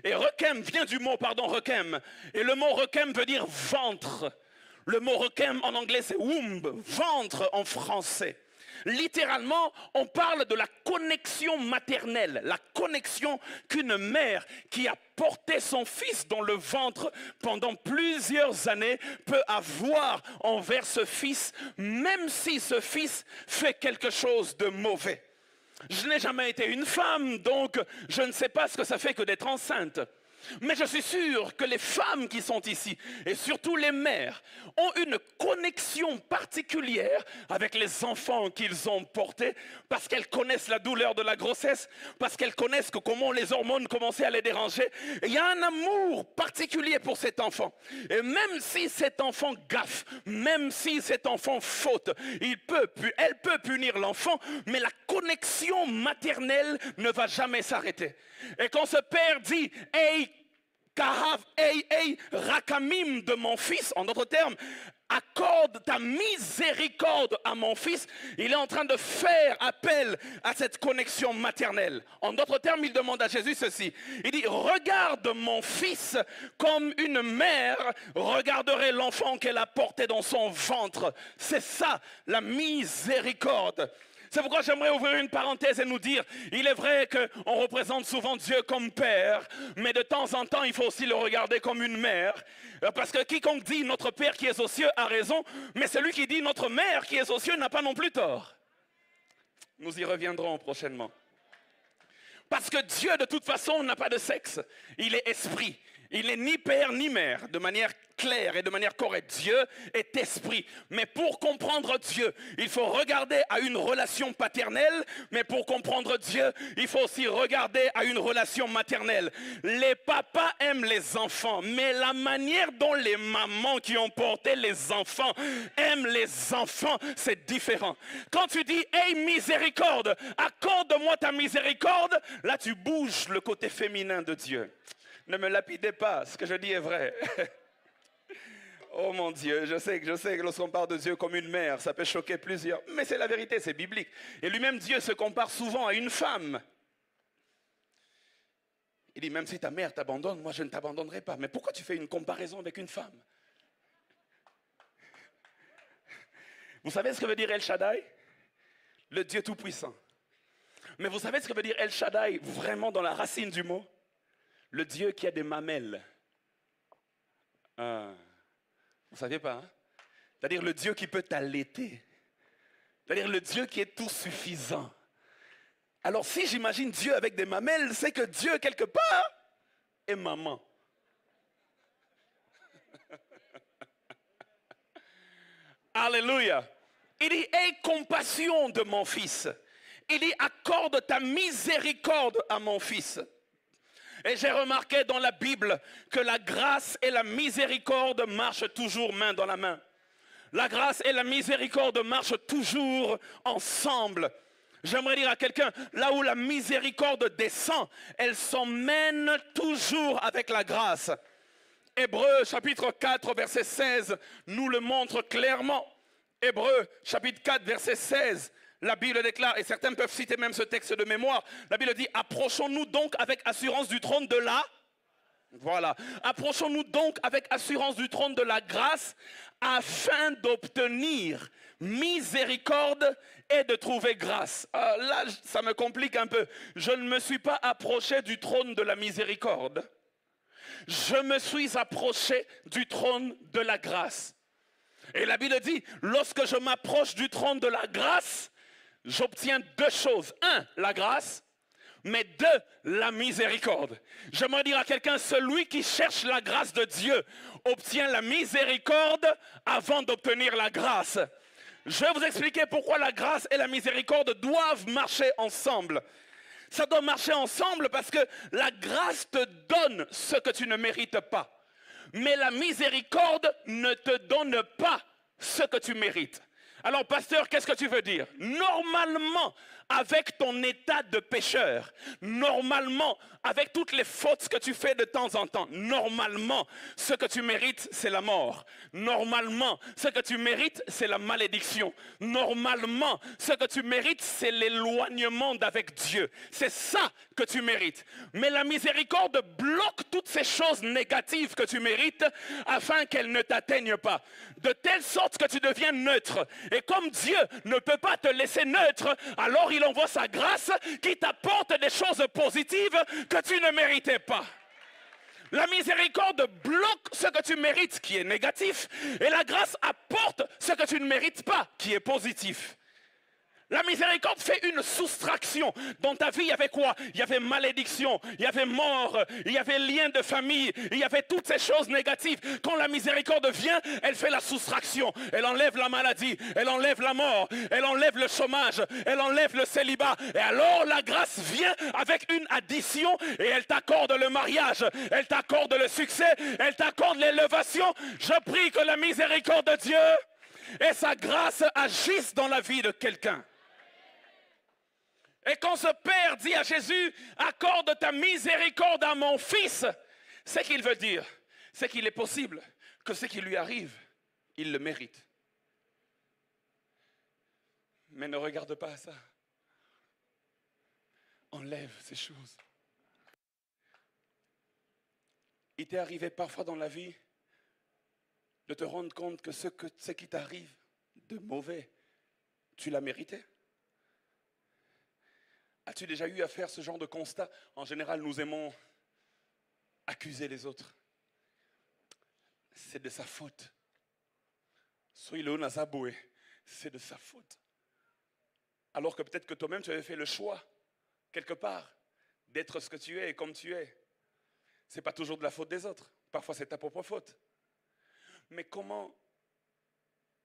Speaker 3: Et rekem vient du mot, rekem. Et le mot rekem veut dire ventre. Le mot rekem en anglais c'est womb, ventre en français. Littéralement, on parle de la connexion maternelle, la connexion qu'une mère qui a porté son fils dans le ventre pendant plusieurs années peut avoir envers ce fils, même si ce fils fait quelque chose de mauvais. Je n'ai jamais été une femme, donc je ne sais pas ce que ça fait que d'être enceinte. Mais je suis sûr que les femmes qui sont ici, et surtout les mères, ont une connexion particulière avec les enfants qu'ils ont portés, parce qu'elles connaissent la douleur de la grossesse, parce qu'elles connaissent comment les hormones commençaient à les déranger. Et il y a un amour particulier pour cet enfant. Et même si cet enfant gaffe, même si cet enfant faute, elle peut punir l'enfant, mais la connexion maternelle ne va jamais s'arrêter. Et quand ce père dit « Hey, Kahav, hey, rakamim de mon fils », en d'autres termes, accorde ta miséricorde à mon fils, il est en train de faire appel à cette connexion maternelle. En d'autres termes, il demande à Jésus ceci. Il dit, regarde mon fils comme une mère regarderait l'enfant qu'elle a porté dans son ventre. C'est ça, la miséricorde. C'est pourquoi j'aimerais ouvrir une parenthèse et nous dire, il est vrai qu'on représente souvent Dieu comme père, mais de temps en temps, il faut aussi le regarder comme une mère. Parce que quiconque dit notre Père qui est aux cieux a raison, mais celui qui dit notre mère qui est aux cieux n'a pas non plus tort. Nous y reviendrons prochainement. Parce que Dieu, de toute façon, n'a pas de sexe. Il est esprit. Il n'est ni père ni mère, de manière claire et de manière correcte. Dieu est esprit. Mais pour comprendre Dieu, il faut regarder à une relation paternelle. Mais pour comprendre Dieu, il faut aussi regarder à une relation maternelle. Les papas aiment les enfants, mais la manière dont les mamans qui ont porté les enfants aiment les enfants, c'est différent. Quand tu dis « Hey, miséricorde, accorde-moi ta miséricorde », là tu bouges le côté féminin de Dieu. Ne me lapidez pas, ce que je dis est vrai. Oh mon Dieu, je sais que lorsqu'on parle de Dieu comme une mère, ça peut choquer plusieurs. Mais c'est la vérité, c'est biblique. Et lui-même, Dieu se compare souvent à une femme. Il dit, même si ta mère t'abandonne, moi je ne t'abandonnerai pas. Mais pourquoi tu fais une comparaison avec une femme? Vous savez ce que veut dire El Shaddai? Le Dieu Tout-Puissant. Mais vous savez ce que veut dire El Shaddai vraiment dans la racine du mot? Le Dieu qui a des mamelles. Ah, vous ne saviez pas, hein? C'est-à-dire le Dieu qui peut t'allaiter. C'est-à-dire le Dieu qui est tout suffisant. Alors si j'imagine Dieu avec des mamelles, c'est que Dieu, quelque part, est maman. Alléluia. Il dit, aie compassion de mon fils. Il dit, accorde ta miséricorde à mon fils. Et j'ai remarqué dans la Bible que la grâce et la miséricorde marchent toujours main dans la main. La grâce et la miséricorde marchent toujours ensemble. J'aimerais dire à quelqu'un, là où la miséricorde descend, elle s'emmène toujours avec la grâce. Hébreux chapitre 4 verset 16 nous le montre clairement. Hébreux chapitre 4 verset 16. La Bible déclare, et certains peuvent citer même ce texte de mémoire, la Bible dit, approchons-nous donc avec assurance du trône de la... Voilà. Approchons-nous donc avec assurance du trône de la grâce afin d'obtenir miséricorde et de trouver grâce. Là, ça me complique un peu. Je ne me suis pas approché du trône de la miséricorde. Je me suis approché du trône de la grâce. Et la Bible dit, lorsque je m'approche du trône de la grâce, j'obtiens deux choses. Un, la grâce, mais deux, la miséricorde. J'aimerais dire à quelqu'un, celui qui cherche la grâce de Dieu obtient la miséricorde avant d'obtenir la grâce. Je vais vous expliquer pourquoi la grâce et la miséricorde doivent marcher ensemble. Ça doit marcher ensemble parce que la grâce te donne ce que tu ne mérites pas. Mais la miséricorde ne te donne pas ce que tu mérites. Alors, pasteur, qu'est-ce que tu veux dire? Normalement, avec ton état de pécheur, normalement, avec toutes les fautes que tu fais de temps en temps, normalement, ce que tu mérites, c'est la mort. Normalement, ce que tu mérites, c'est la malédiction. Normalement, ce que tu mérites, c'est l'éloignement d'avec Dieu. C'est ça que tu mérites. Mais la miséricorde bloque toutes ces choses négatives que tu mérites afin qu'elles ne t'atteignent pas. De telle sorte que tu deviens neutre. Et comme Dieu ne peut pas te laisser neutre, alors il envoie sa grâce qui t'apporte des choses positives que tu ne méritais pas. La miséricorde bloque ce que tu mérites qui est négatif et la grâce apporte ce que tu ne mérites pas qui est positif. La miséricorde fait une soustraction. Dans ta vie, il y avait quoi? Il y avait malédiction, il y avait mort, il y avait lien de famille, il y avait toutes ces choses négatives. Quand la miséricorde vient, elle fait la soustraction. Elle enlève la maladie, elle enlève la mort, elle enlève le chômage, elle enlève le célibat. Et alors la grâce vient avec une addition et elle t'accorde le mariage, elle t'accorde le succès, elle t'accorde l'élévation. Je prie que la miséricorde de Dieu et sa grâce agissent dans la vie de quelqu'un. Et quand ce Père dit à Jésus, accorde ta miséricorde à mon fils, c'est qu'il veut dire, c'est qu'il est possible que ce qui lui arrive, il le mérite. Mais ne regarde pas à ça. Enlève ces choses. Il t'est arrivé parfois dans la vie de te rendre compte que ce qui t'arrive de mauvais, tu l'as mérité. As-tu déjà eu à faire ce genre de constat? En général, nous aimons accuser les autres. C'est de sa faute. C'est de sa faute. Alors que peut-être que toi-même, tu avais fait le choix, quelque part, d'être ce que tu es et comme tu es. Ce n'est pas toujours de la faute des autres. Parfois, c'est ta propre faute. Mais comment,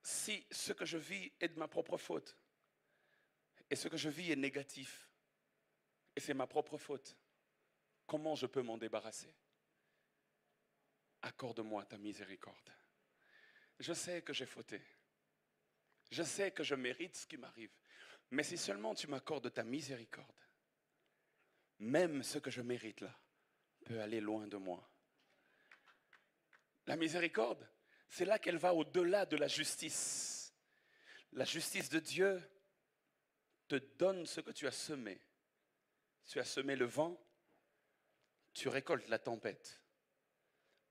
Speaker 3: si ce que je vis est de ma propre faute, et ce que je vis est négatif, et c'est ma propre faute, comment je peux m'en débarrasser? Accorde-moi ta miséricorde. Je sais que j'ai fauté. Je sais que je mérite ce qui m'arrive. Mais si seulement tu m'accordes ta miséricorde, même ce que je mérite là peut aller loin de moi. La miséricorde, c'est là qu'elle va au-delà de la justice. La justice de Dieu te donne ce que tu as semé. Tu as semé le vent, tu récoltes la tempête.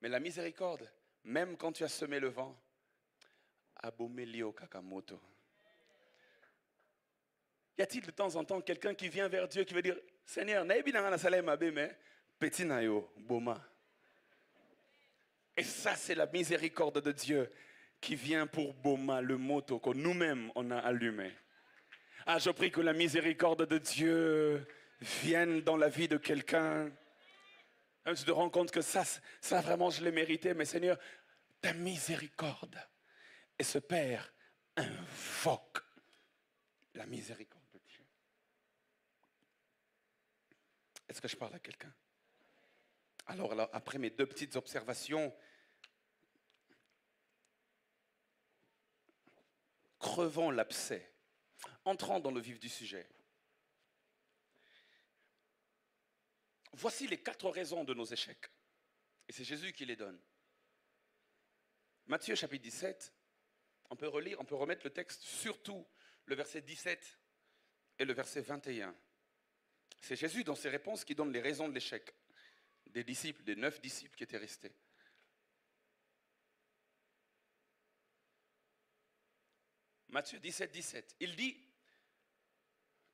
Speaker 3: Mais la miséricorde, même quand tu as semé le vent, abomelio kakamoto. Y a-t-il de temps en temps quelqu'un qui vient vers Dieu qui veut dire Seigneur, petit nayo, boma. Et ça, c'est la miséricorde de Dieu qui vient pour boma, le moto que nous-mêmes on a allumé. Ah, je prie que la miséricorde de Dieu vienne dans la vie de quelqu'un. Tu te rends compte que ça vraiment, je l'ai mérité, mais Seigneur, ta miséricorde. Et ce Père invoque la miséricorde de Dieu. Est-ce que je parle à quelqu'un? Alors, après mes deux petites observations, crevons l'abcès, entrons dans le vif du sujet. Voici les 4 raisons de nos échecs. Et c'est Jésus qui les donne. Matthieu chapitre 17, on peut relire, on peut remettre le texte, surtout le verset 17 et le verset 21. C'est Jésus dans ses réponses qui donne les raisons de l'échec des disciples, des 9 disciples qui étaient restés. Matthieu 17, 17. Il dit,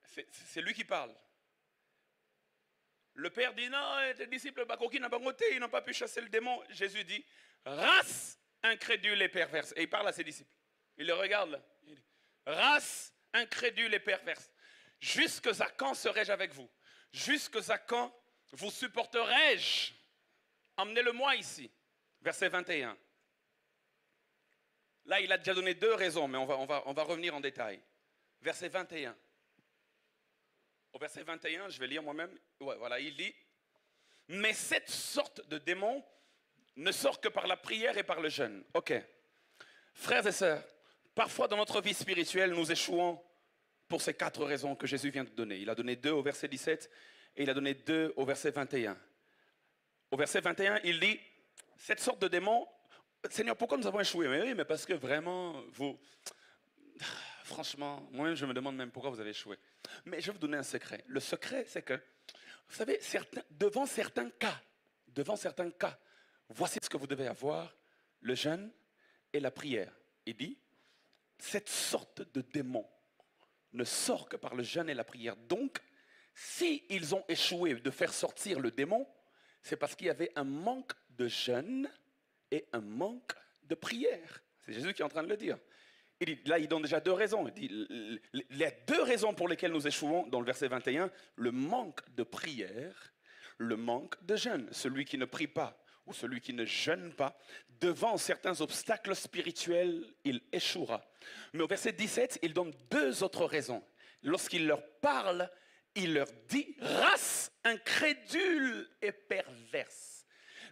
Speaker 3: c'est lui qui parle. Le père dit, non, tes disciples, ils n'ont pas pu chasser le démon. Jésus dit, race incrédule et perverse. Et il parle à ses disciples. Il les regarde là. Il dit, race incrédule et perverse. Jusqu'à quand serai-je avec vous? Jusqu'à quand vous supporterai-je? Emmenez-le-moi ici. Verset 21. Là, il a déjà donné 2 raisons, mais on va revenir en détail. Verset 21. Au verset 21, je vais lire moi-même. Ouais, voilà, il dit, mais cette sorte de démon ne sort que par la prière et par le jeûne. Ok. Frères et sœurs, parfois dans notre vie spirituelle, nous échouons pour ces 4 raisons que Jésus vient de donner. Il a donné 2 au verset 17 et il a donné 2 au verset 21. Au verset 21, il dit, cette sorte de démon, Seigneur, pourquoi nous avons échoué? Mais oui, mais parce que vraiment, franchement, moi-même je me demande même pourquoi vous avez échoué. Mais je vais vous donner un secret. Le secret, c'est que, vous savez, devant certains cas, voici ce que vous devez avoir, le jeûne et la prière. Il dit, cette sorte de démon ne sort que par le jeûne et la prière. Donc, s'ils ont échoué de faire sortir le démon, c'est parce qu'il y avait un manque de jeûne et un manque de prière. C'est Jésus qui est en train de le dire. Il dit, là, il donne déjà 2 raisons. Il dit, les 2 raisons pour lesquelles nous échouons, dans le verset 21, le manque de prière, le manque de jeûne. Celui qui ne prie pas ou celui qui ne jeûne pas, devant certains obstacles spirituels, il échouera. Mais au verset 17, il donne 2 autres raisons. Lorsqu'il leur parle, il leur dit, race incrédule et perverse.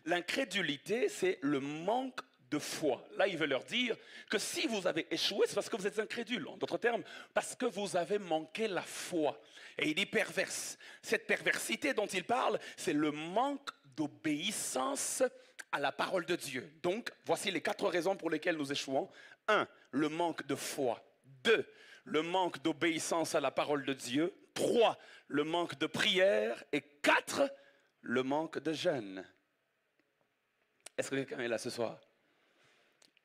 Speaker 3: L'incrédulité, c'est le manque de foi. Là, il veut leur dire que si vous avez échoué, c'est parce que vous êtes incrédule. En d'autres termes, parce que vous avez manqué la foi. Et il dit perverse. Cette perversité dont il parle, c'est le manque d'obéissance à la parole de Dieu. Donc, voici les 4 raisons pour lesquelles nous échouons. 1, le manque de foi. 2, le manque d'obéissance à la parole de Dieu. 3, le manque de prière. Et 4, le manque de jeûne. Est-ce que quelqu'un est là ce soir?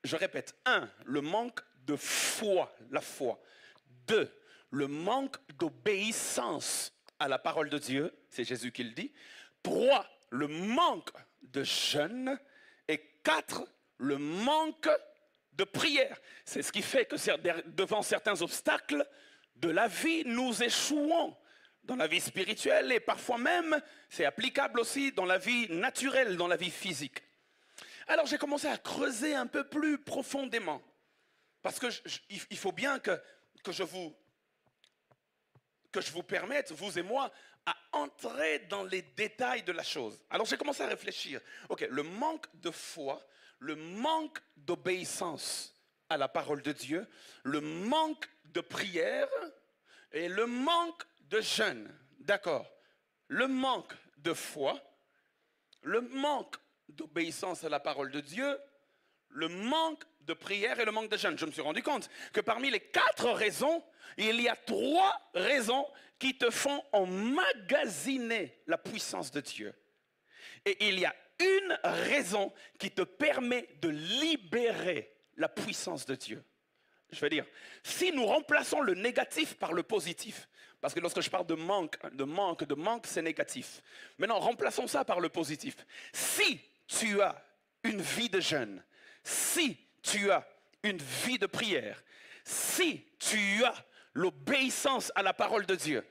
Speaker 3: Je répète, 1, le manque de foi, la foi. 2, le manque d'obéissance à la parole de Dieu, c'est Jésus qui le dit. 3, le manque de jeûne. Et 4, le manque de prière. C'est ce qui fait que devant certains obstacles de la vie, nous échouons. dans la vie spirituelle et parfois même, c'est applicable aussi dans la vie naturelle, dans la vie physique. Alors j'ai commencé à creuser un peu plus profondément. Parce que il faut bien que je vous permette, vous et moi, à entrer dans les détails de la chose. Alors j'ai commencé à réfléchir. Ok, le manque de foi, le manque d'obéissance à la parole de Dieu, le manque de prière et le manque de jeûne. D'accord. Le manque de foi, le manque d'obéissance à la parole de Dieu, le manque de prière et le manque de jeûne. Je me suis rendu compte que parmi les 4 raisons, il y a 3 raisons qui te font emmagasiner la puissance de Dieu. Et il y a une raison qui te permet de libérer la puissance de Dieu. Je veux dire, si nous remplaçons le négatif par le positif, parce que lorsque je parle de manque, c'est négatif. Maintenant, remplaçons ça par le positif. Si tu as une vie de jeûne, si tu as une vie de prière, si tu as l'obéissance à la parole de Dieu,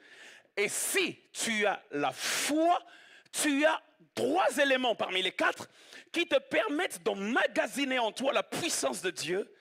Speaker 3: et si tu as la foi, tu as 3 éléments parmi les 4 qui te permettent d'emmagasiner en toi la puissance de Dieu.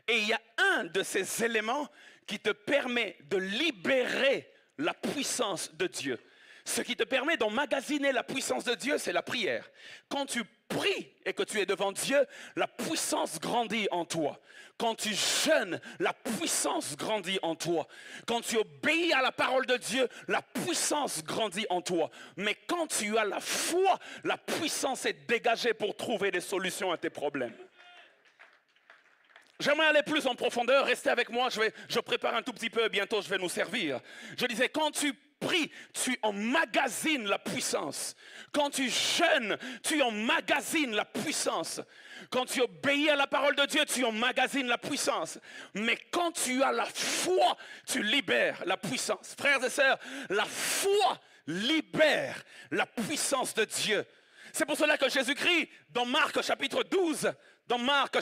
Speaker 3: Et il y a un de ces éléments qui te permet de libérer la puissance de Dieu. Ce qui te permet d'emmagasiner la puissance de Dieu, c'est la prière. Quand tu pries et que tu es devant Dieu, la puissance grandit en toi. Quand tu jeûnes, la puissance grandit en toi. Quand tu obéis à la parole de Dieu, la puissance grandit en toi. Mais quand tu as la foi, la puissance est dégagée pour trouver des solutions à tes problèmes. J'aimerais aller plus en profondeur, restez avec moi, je prépare un tout petit peu, bientôt je vais nous servir. Je disais, quand tu pries, tu emmagasines la puissance. Quand tu jeûnes, tu emmagasines la puissance. Quand tu obéis à la parole de Dieu, tu emmagasines la puissance. Mais quand tu as la foi, tu libères la puissance. Frères et sœurs, la foi libère la puissance de Dieu. C'est pour cela que Jésus-Christ, dans Marc chapitre 12, Marc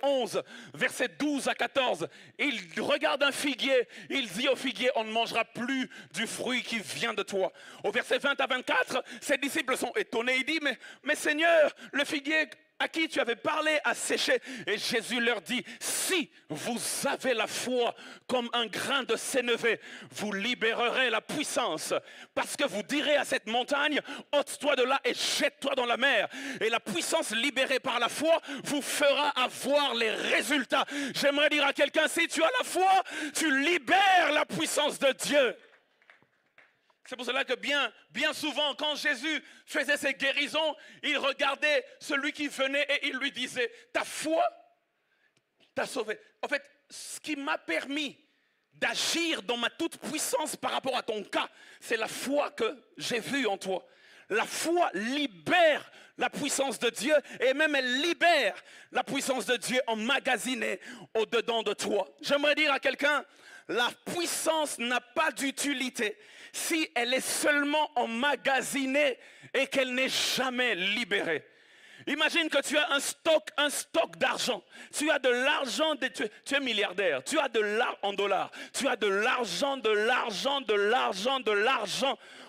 Speaker 3: 11, versets 12 à 14, il regarde un figuier, il dit au figuier, on ne mangera plus du fruit qui vient de toi. Au verset 20 à 24, ses disciples sont étonnés, il dit, mais Seigneur, le figuier à qui tu avais parlé a séché. Et Jésus leur dit, si vous avez la foi comme un grain de sénévé, vous libérerez la puissance. Parce que vous direz à cette montagne, ôte-toi de là et jette-toi dans la mer. Et la puissance libérée par la foi vous fera avoir les résultats. J'aimerais dire à quelqu'un, si tu as la foi, tu libères la puissance de Dieu. C'est pour cela que bien souvent, quand Jésus faisait ses guérisons, il regardait celui qui venait et il lui disait, ta foi t'a sauvé. En fait, ce qui m'a permis d'agir dans ma toute puissance par rapport à ton cas, c'est la foi que j'ai vue en toi. La foi libère la puissance de Dieu et même elle libère la puissance de Dieu emmagasinée au-dedans de toi. J'aimerais dire à quelqu'un, la puissance n'a pas d'utilité si elle est seulement emmagasinée et qu'elle n'est jamais libérée. Imagine que tu as un stock d'argent. Tu as de l'argent, tu es milliardaire. Tu as de l'argent en dollars. Tu as de l'argent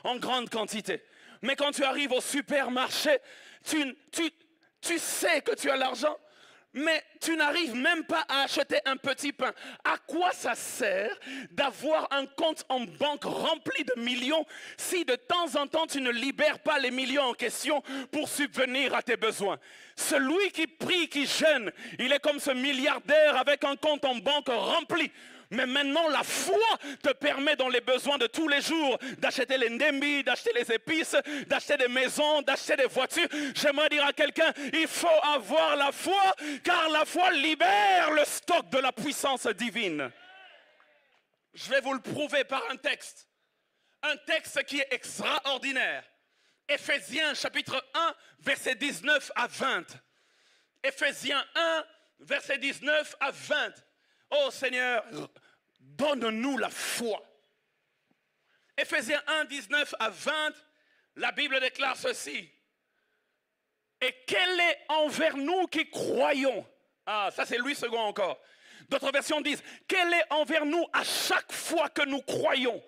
Speaker 3: en grande quantité. Mais quand tu arrives au supermarché, tu sais que tu as l'argent, mais tu n'arrives même pas à acheter un petit pain. À quoi ça sert d'avoir un compte en banque rempli de millions si de temps en temps tu ne libères pas les millions en question pour subvenir à tes besoins? Celui qui prie, qui jeûne, il est comme ce milliardaire avec un compte en banque rempli. Mais maintenant, la foi te permet dans les besoins de tous les jours d'acheter les ndembi, d'acheter les épices, d'acheter des maisons, d'acheter des voitures. J'aimerais dire à quelqu'un, il faut avoir la foi, car la foi libère le stock de la puissance divine. Je vais vous le prouver par un texte qui est extraordinaire. Éphésiens chapitre 1, verset 19 à 20. Éphésiens 1, verset 19 à 20. Oh Seigneur, donne-nous la foi. Éphésiens 1, 19 à 20, la Bible déclare ceci. Et quel est envers nous qui croyons? Ah, ça c'est Louis II encore. D'autres versions disent, quelle est envers nous à chaque fois que nous croyons.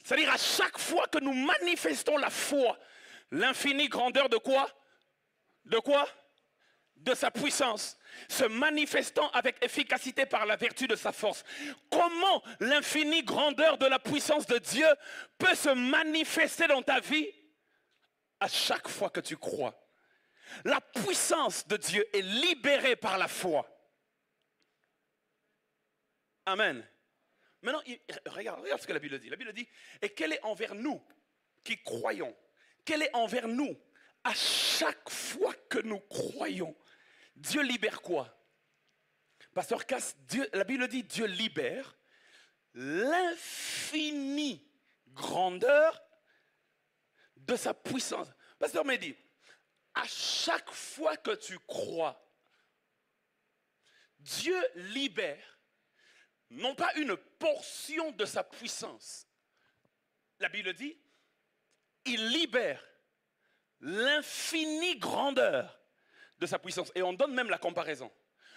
Speaker 3: C'est-à-dire à chaque fois que nous manifestons la foi, l'infinie grandeur de quoi? De quoi? De sa puissance, se manifestant avec efficacité par la vertu de sa force. Comment l'infinie grandeur de la puissance de Dieu peut se manifester dans ta vie? À chaque fois que tu crois. La puissance de Dieu est libérée par la foi. Amen. Maintenant, regarde ce que la Bible dit. La Bible dit, et quel est envers nous qui croyons? Quel est envers nous à chaque fois que nous croyons? Dieu libère quoi? Pasteur Cass, la Bible dit, Dieu libère l'infinie grandeur de sa puissance. Pasteur Mehdi, à chaque fois que tu crois, Dieu libère non pas une portion de sa puissance. La Bible dit, il libère l'infinie grandeur de sa puissance. Et on donne même la comparaison.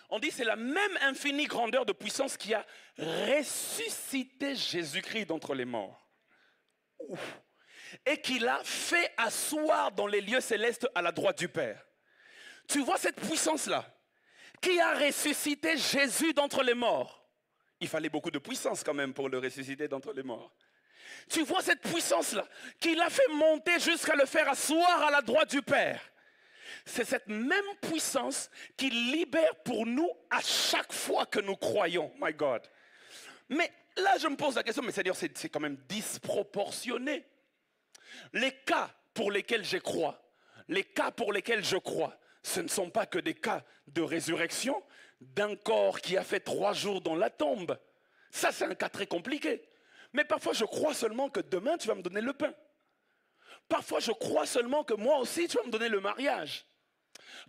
Speaker 3: On dit c'est la même infinie grandeur de puissance qui a ressuscité Jésus-Christ d'entre les morts. Ouf. Et qu'il a fait asseoir dans les lieux célestes à la droite du Père. Tu vois cette puissance-là qui a ressuscité Jésus d'entre les morts. Il fallait beaucoup de puissance quand même pour le ressusciter d'entre les morts. Tu vois cette puissance-là qui l'a fait monter jusqu'à le faire asseoir à la droite du Père. C'est cette même puissance qui libère pour nous à chaque fois que nous croyons. My God. Mais là, je me pose la question, mais c'est-à-dire c'est quand même disproportionné. Les cas pour lesquels je crois, ce ne sont pas que des cas de résurrection d'un corps qui a fait 3 jours dans la tombe. Ça, c'est un cas très compliqué. Mais parfois, je crois seulement que demain, tu vas me donner le pain. Parfois, je crois seulement que moi aussi, tu vas me donner le mariage.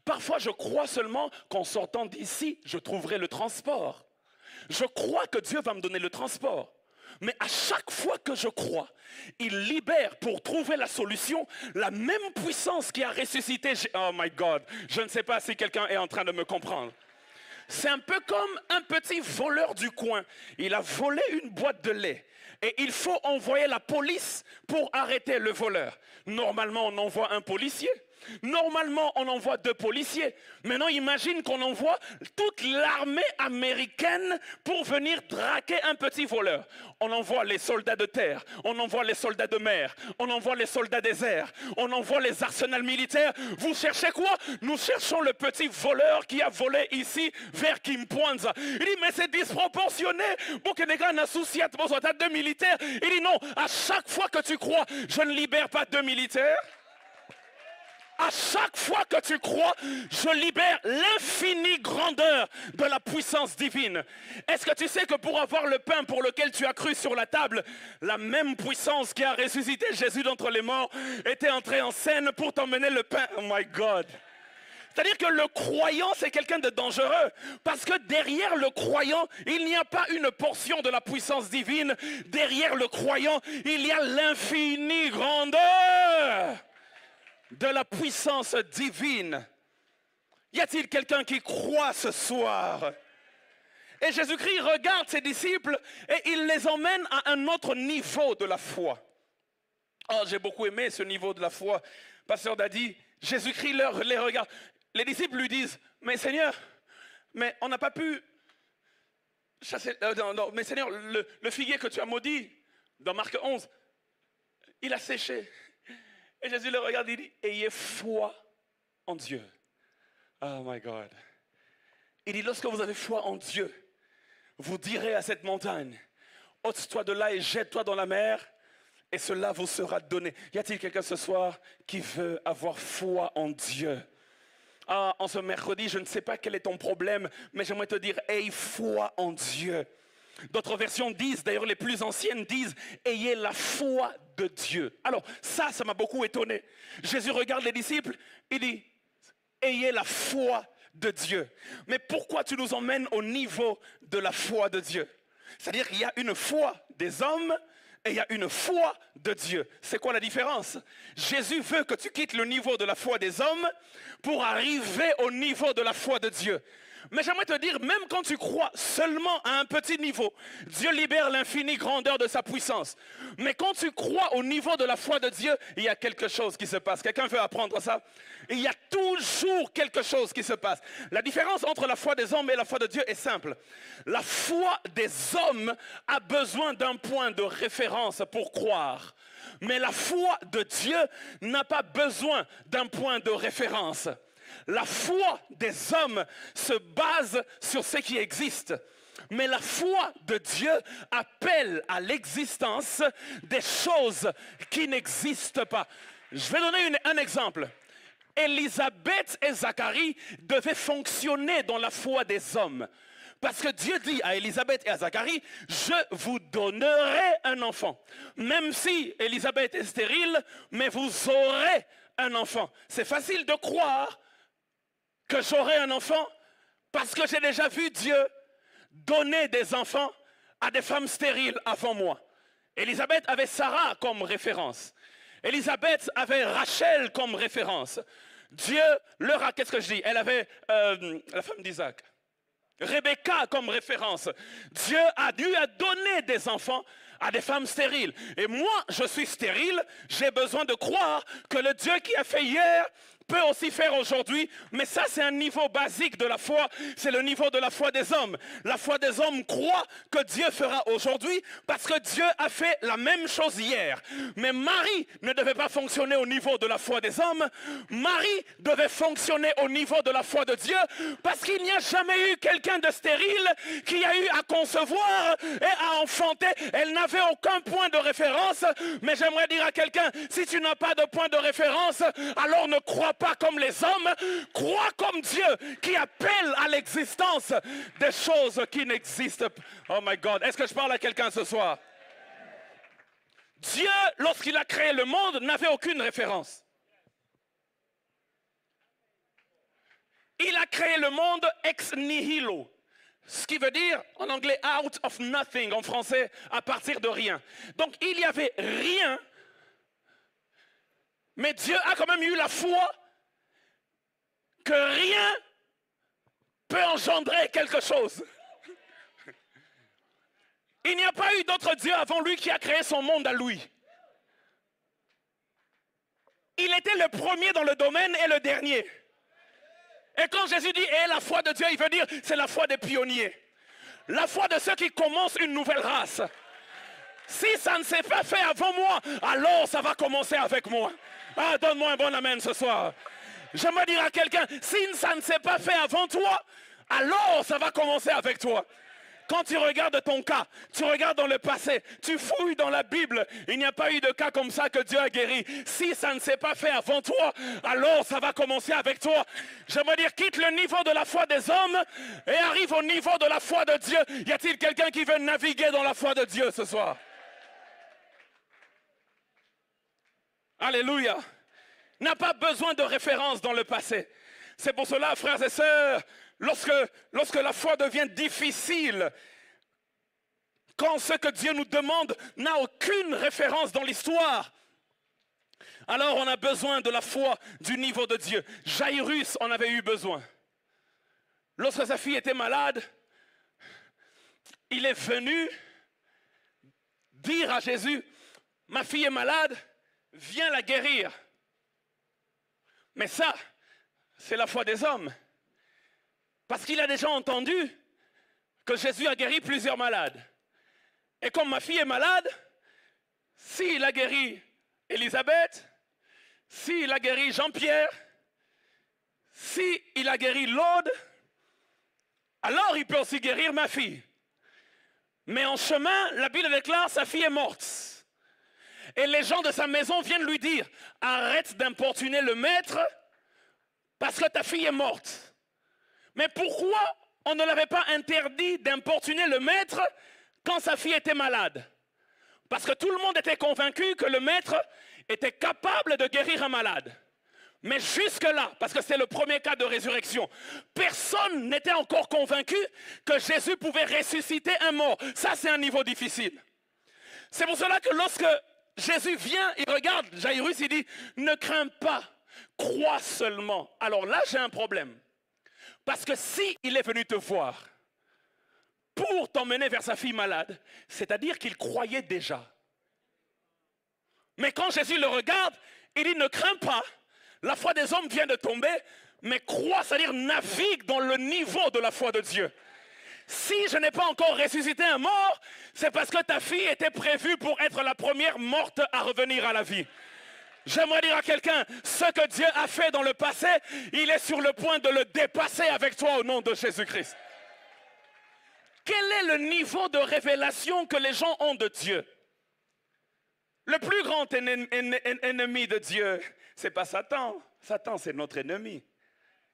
Speaker 3: Parfois, je crois seulement qu'en sortant d'ici, je trouverai le transport. Je crois que Dieu va me donner le transport. Mais à chaque fois que je crois, il libère pour trouver la solution la même puissance qui a ressuscité. Oh my God, je ne sais pas si quelqu'un est en train de me comprendre. C'est un peu comme un petit voleur du coin. Il a volé une boîte de lait. Et il faut envoyer la police pour arrêter le voleur. Normalement, on envoie un policier. Normalement, on envoie 2 policiers. Maintenant, imagine qu'on envoie toute l'armée américaine pour venir traquer un petit voleur. On envoie les soldats de terre, on envoie les soldats de mer, on envoie les soldats des airs, on envoie les arsenals militaires. Vous cherchez quoi? Nous cherchons le petit voleur qui a volé ici vers Kimpuanza. Il dit, mais c'est disproportionné. Pour que les gars n'associent pas 2 militaires. Il dit, non, à chaque fois que tu crois, je ne libère pas 2 militaires. À chaque fois que tu crois, je libère l'infinie grandeur de la puissance divine. Est-ce que tu sais que pour avoir le pain pour lequel tu as cru sur la table, la même puissance qui a ressuscité Jésus d'entre les morts était entrée en scène pour t'emmener le pain? Oh my God! C'est-à-dire que le croyant, c'est quelqu'un de dangereux. Parce que derrière le croyant, il n'y a pas une portion de la puissance divine. Derrière le croyant, il y a l'infinie grandeur de la puissance divine. Y a-t-il quelqu'un qui croit ce soir? Et Jésus-Christ regarde ses disciples et il les emmène à un autre niveau de la foi. Oh, j'ai beaucoup aimé ce niveau de la foi. Pasteur Dadi, Jésus-Christ les regarde. Les disciples lui disent, mais Seigneur, mais on n'a pas pu chasser, non, mais Seigneur, le figuier que tu as maudit dans Marc 11, il a séché. Et Jésus le regarde et dit, ayez foi en Dieu. Oh my God. Il dit, lorsque vous avez foi en Dieu, vous direz à cette montagne, ôte-toi de là et jette-toi dans la mer, et cela vous sera donné. Y a-t-il quelqu'un ce soir qui veut avoir foi en Dieu? Ah, en ce mercredi, je ne sais pas quel est ton problème, mais j'aimerais te dire, aie foi en Dieu. D'autres versions disent, d'ailleurs les plus anciennes disent, ayez la foi de Dieu. Alors ça m'a beaucoup étonné. Jésus regarde les disciples, il dit, ayez la foi de Dieu. Mais pourquoi tu nous emmènes au niveau de la foi de Dieu? C'est-à-dire qu'il y a une foi des hommes et il y a une foi de Dieu. C'est quoi la différence? Jésus veut que tu quittes le niveau de la foi des hommes pour arriver au niveau de la foi de Dieu. Mais j'aimerais te dire, même quand tu crois seulement à un petit niveau, Dieu libère l'infinie grandeur de sa puissance. Mais quand tu crois au niveau de la foi de Dieu, il y a quelque chose qui se passe. Quelqu'un veut apprendre ça? Il y a toujours quelque chose qui se passe. La différence entre la foi des hommes et la foi de Dieu est simple. La foi des hommes a besoin d'un point de référence pour croire. Mais la foi de Dieu n'a pas besoin d'un point de référence. La foi des hommes se base sur ce qui existe. Mais la foi de Dieu appelle à l'existence des choses qui n'existent pas. Je vais donner un exemple. Élisabeth et Zacharie devaient fonctionner dans la foi des hommes. Parce que Dieu dit à Élisabeth et à Zacharie, je vous donnerai un enfant. Même si Élisabeth est stérile, mais vous aurez un enfant. C'est facile de croire que j'aurai un enfant parce que j'ai déjà vu Dieu donner des enfants à des femmes stériles avant moi. Élisabeth avait Sarah comme référence. Élisabeth avait Rachel comme référence. Dieu leur a, qu'est-ce que je dis? Elle avait la femme d'Isaac. Rebecca comme référence. Dieu a dû donner des enfants à des femmes stériles. Et moi, je suis stérile, j'ai besoin de croire que le Dieu qui a fait hier peut aussi faire aujourd'hui, mais ça c'est un niveau basique de la foi, c'est le niveau de la foi des hommes. La foi des hommes croit que Dieu fera aujourd'hui parce que Dieu a fait la même chose hier. Mais Marie ne devait pas fonctionner au niveau de la foi des hommes, Marie devait fonctionner au niveau de la foi de Dieu parce qu'il n'y a jamais eu quelqu'un de stérile qui a eu à concevoir et à enfanter. Elle n'avait aucun point de référence, mais j'aimerais dire à quelqu'un, si tu n'as pas de point de référence, alors ne crois pas comme les hommes, crois comme Dieu qui appelle à l'existence des choses qui n'existent pas. Oh my God, est-ce que je parle à quelqu'un ce soir? Dieu, lorsqu'il a créé le monde, n'avait aucune référence. Il a créé le monde ex nihilo. Ce qui veut dire, en anglais, out of nothing, en français, à partir de rien. Donc, il n'y avait rien, mais Dieu a quand même eu la foi que rien peut engendrer quelque chose. Il n'y a pas eu d'autre Dieu avant lui qui a créé son monde à lui. Il était le premier dans le domaine et le dernier. Et quand Jésus dit « la foi de Dieu », il veut dire c'est la foi des pionniers. La foi de ceux qui commencent une nouvelle race. Si ça ne s'est pas fait avant moi, alors ça va commencer avec moi. Ah, donne-moi un bon amen ce soir. J'aimerais dire à quelqu'un, si ça ne s'est pas fait avant toi, alors ça va commencer avec toi. Quand tu regardes ton cas, tu regardes dans le passé, tu fouilles dans la Bible, il n'y a pas eu de cas comme ça que Dieu a guéri. Si ça ne s'est pas fait avant toi, alors ça va commencer avec toi. J'aimerais dire, quitte le niveau de la foi des hommes et arrive au niveau de la foi de Dieu. Y a-t-il quelqu'un qui veut naviguer dans la foi de Dieu ce soir? Alléluia. N'a pas besoin de référence dans le passé. C'est pour cela, frères et sœurs, lorsque la foi devient difficile, quand ce que Dieu nous demande n'a aucune référence dans l'histoire, alors on a besoin de la foi du niveau de Dieu. Jairus en avait eu besoin. Lorsque sa fille était malade, il est venu dire à Jésus, ma fille est malade, viens la guérir. Mais ça, c'est la foi des hommes. Parce qu'il a déjà entendu que Jésus a guéri plusieurs malades. Et comme ma fille est malade, s'il a guéri Élisabeth, s'il a guéri Jean-Pierre, s'il a guéri Laude, alors il peut aussi guérir ma fille. Mais en chemin, la Bible déclare sa fille est morte. Et les gens de sa maison viennent lui dire, arrête d'importuner le maître parce que ta fille est morte. Mais pourquoi on ne l'avait pas interdit d'importuner le maître quand sa fille était malade? Parce que tout le monde était convaincu que le maître était capable de guérir un malade. Mais jusque-là, parce que c'est le premier cas de résurrection, personne n'était encore convaincu que Jésus pouvait ressusciter un mort. Ça, c'est un niveau difficile. C'est pour cela que lorsque Jésus vient, il regarde Jairus, il dit, ne crains pas, crois seulement. Alors là, j'ai un problème. Parce que s'il est venu te voir pour t'emmener vers sa fille malade, c'est-à-dire qu'il croyait déjà. Mais quand Jésus le regarde, il dit, ne crains pas, la foi des hommes vient de tomber, mais crois, c'est-à-dire navigue dans le niveau de la foi de Dieu. Si je n'ai pas encore ressuscité un mort, c'est parce que ta fille était prévue pour être la première morte à revenir à la vie. J'aimerais dire à quelqu'un, ce que Dieu a fait dans le passé, il est sur le point de le dépasser avec toi au nom de Jésus-Christ. Quel est le niveau de révélation que les gens ont de Dieu? Le plus grand ennemi de Dieu, ce n'est pas Satan. Satan, c'est notre ennemi.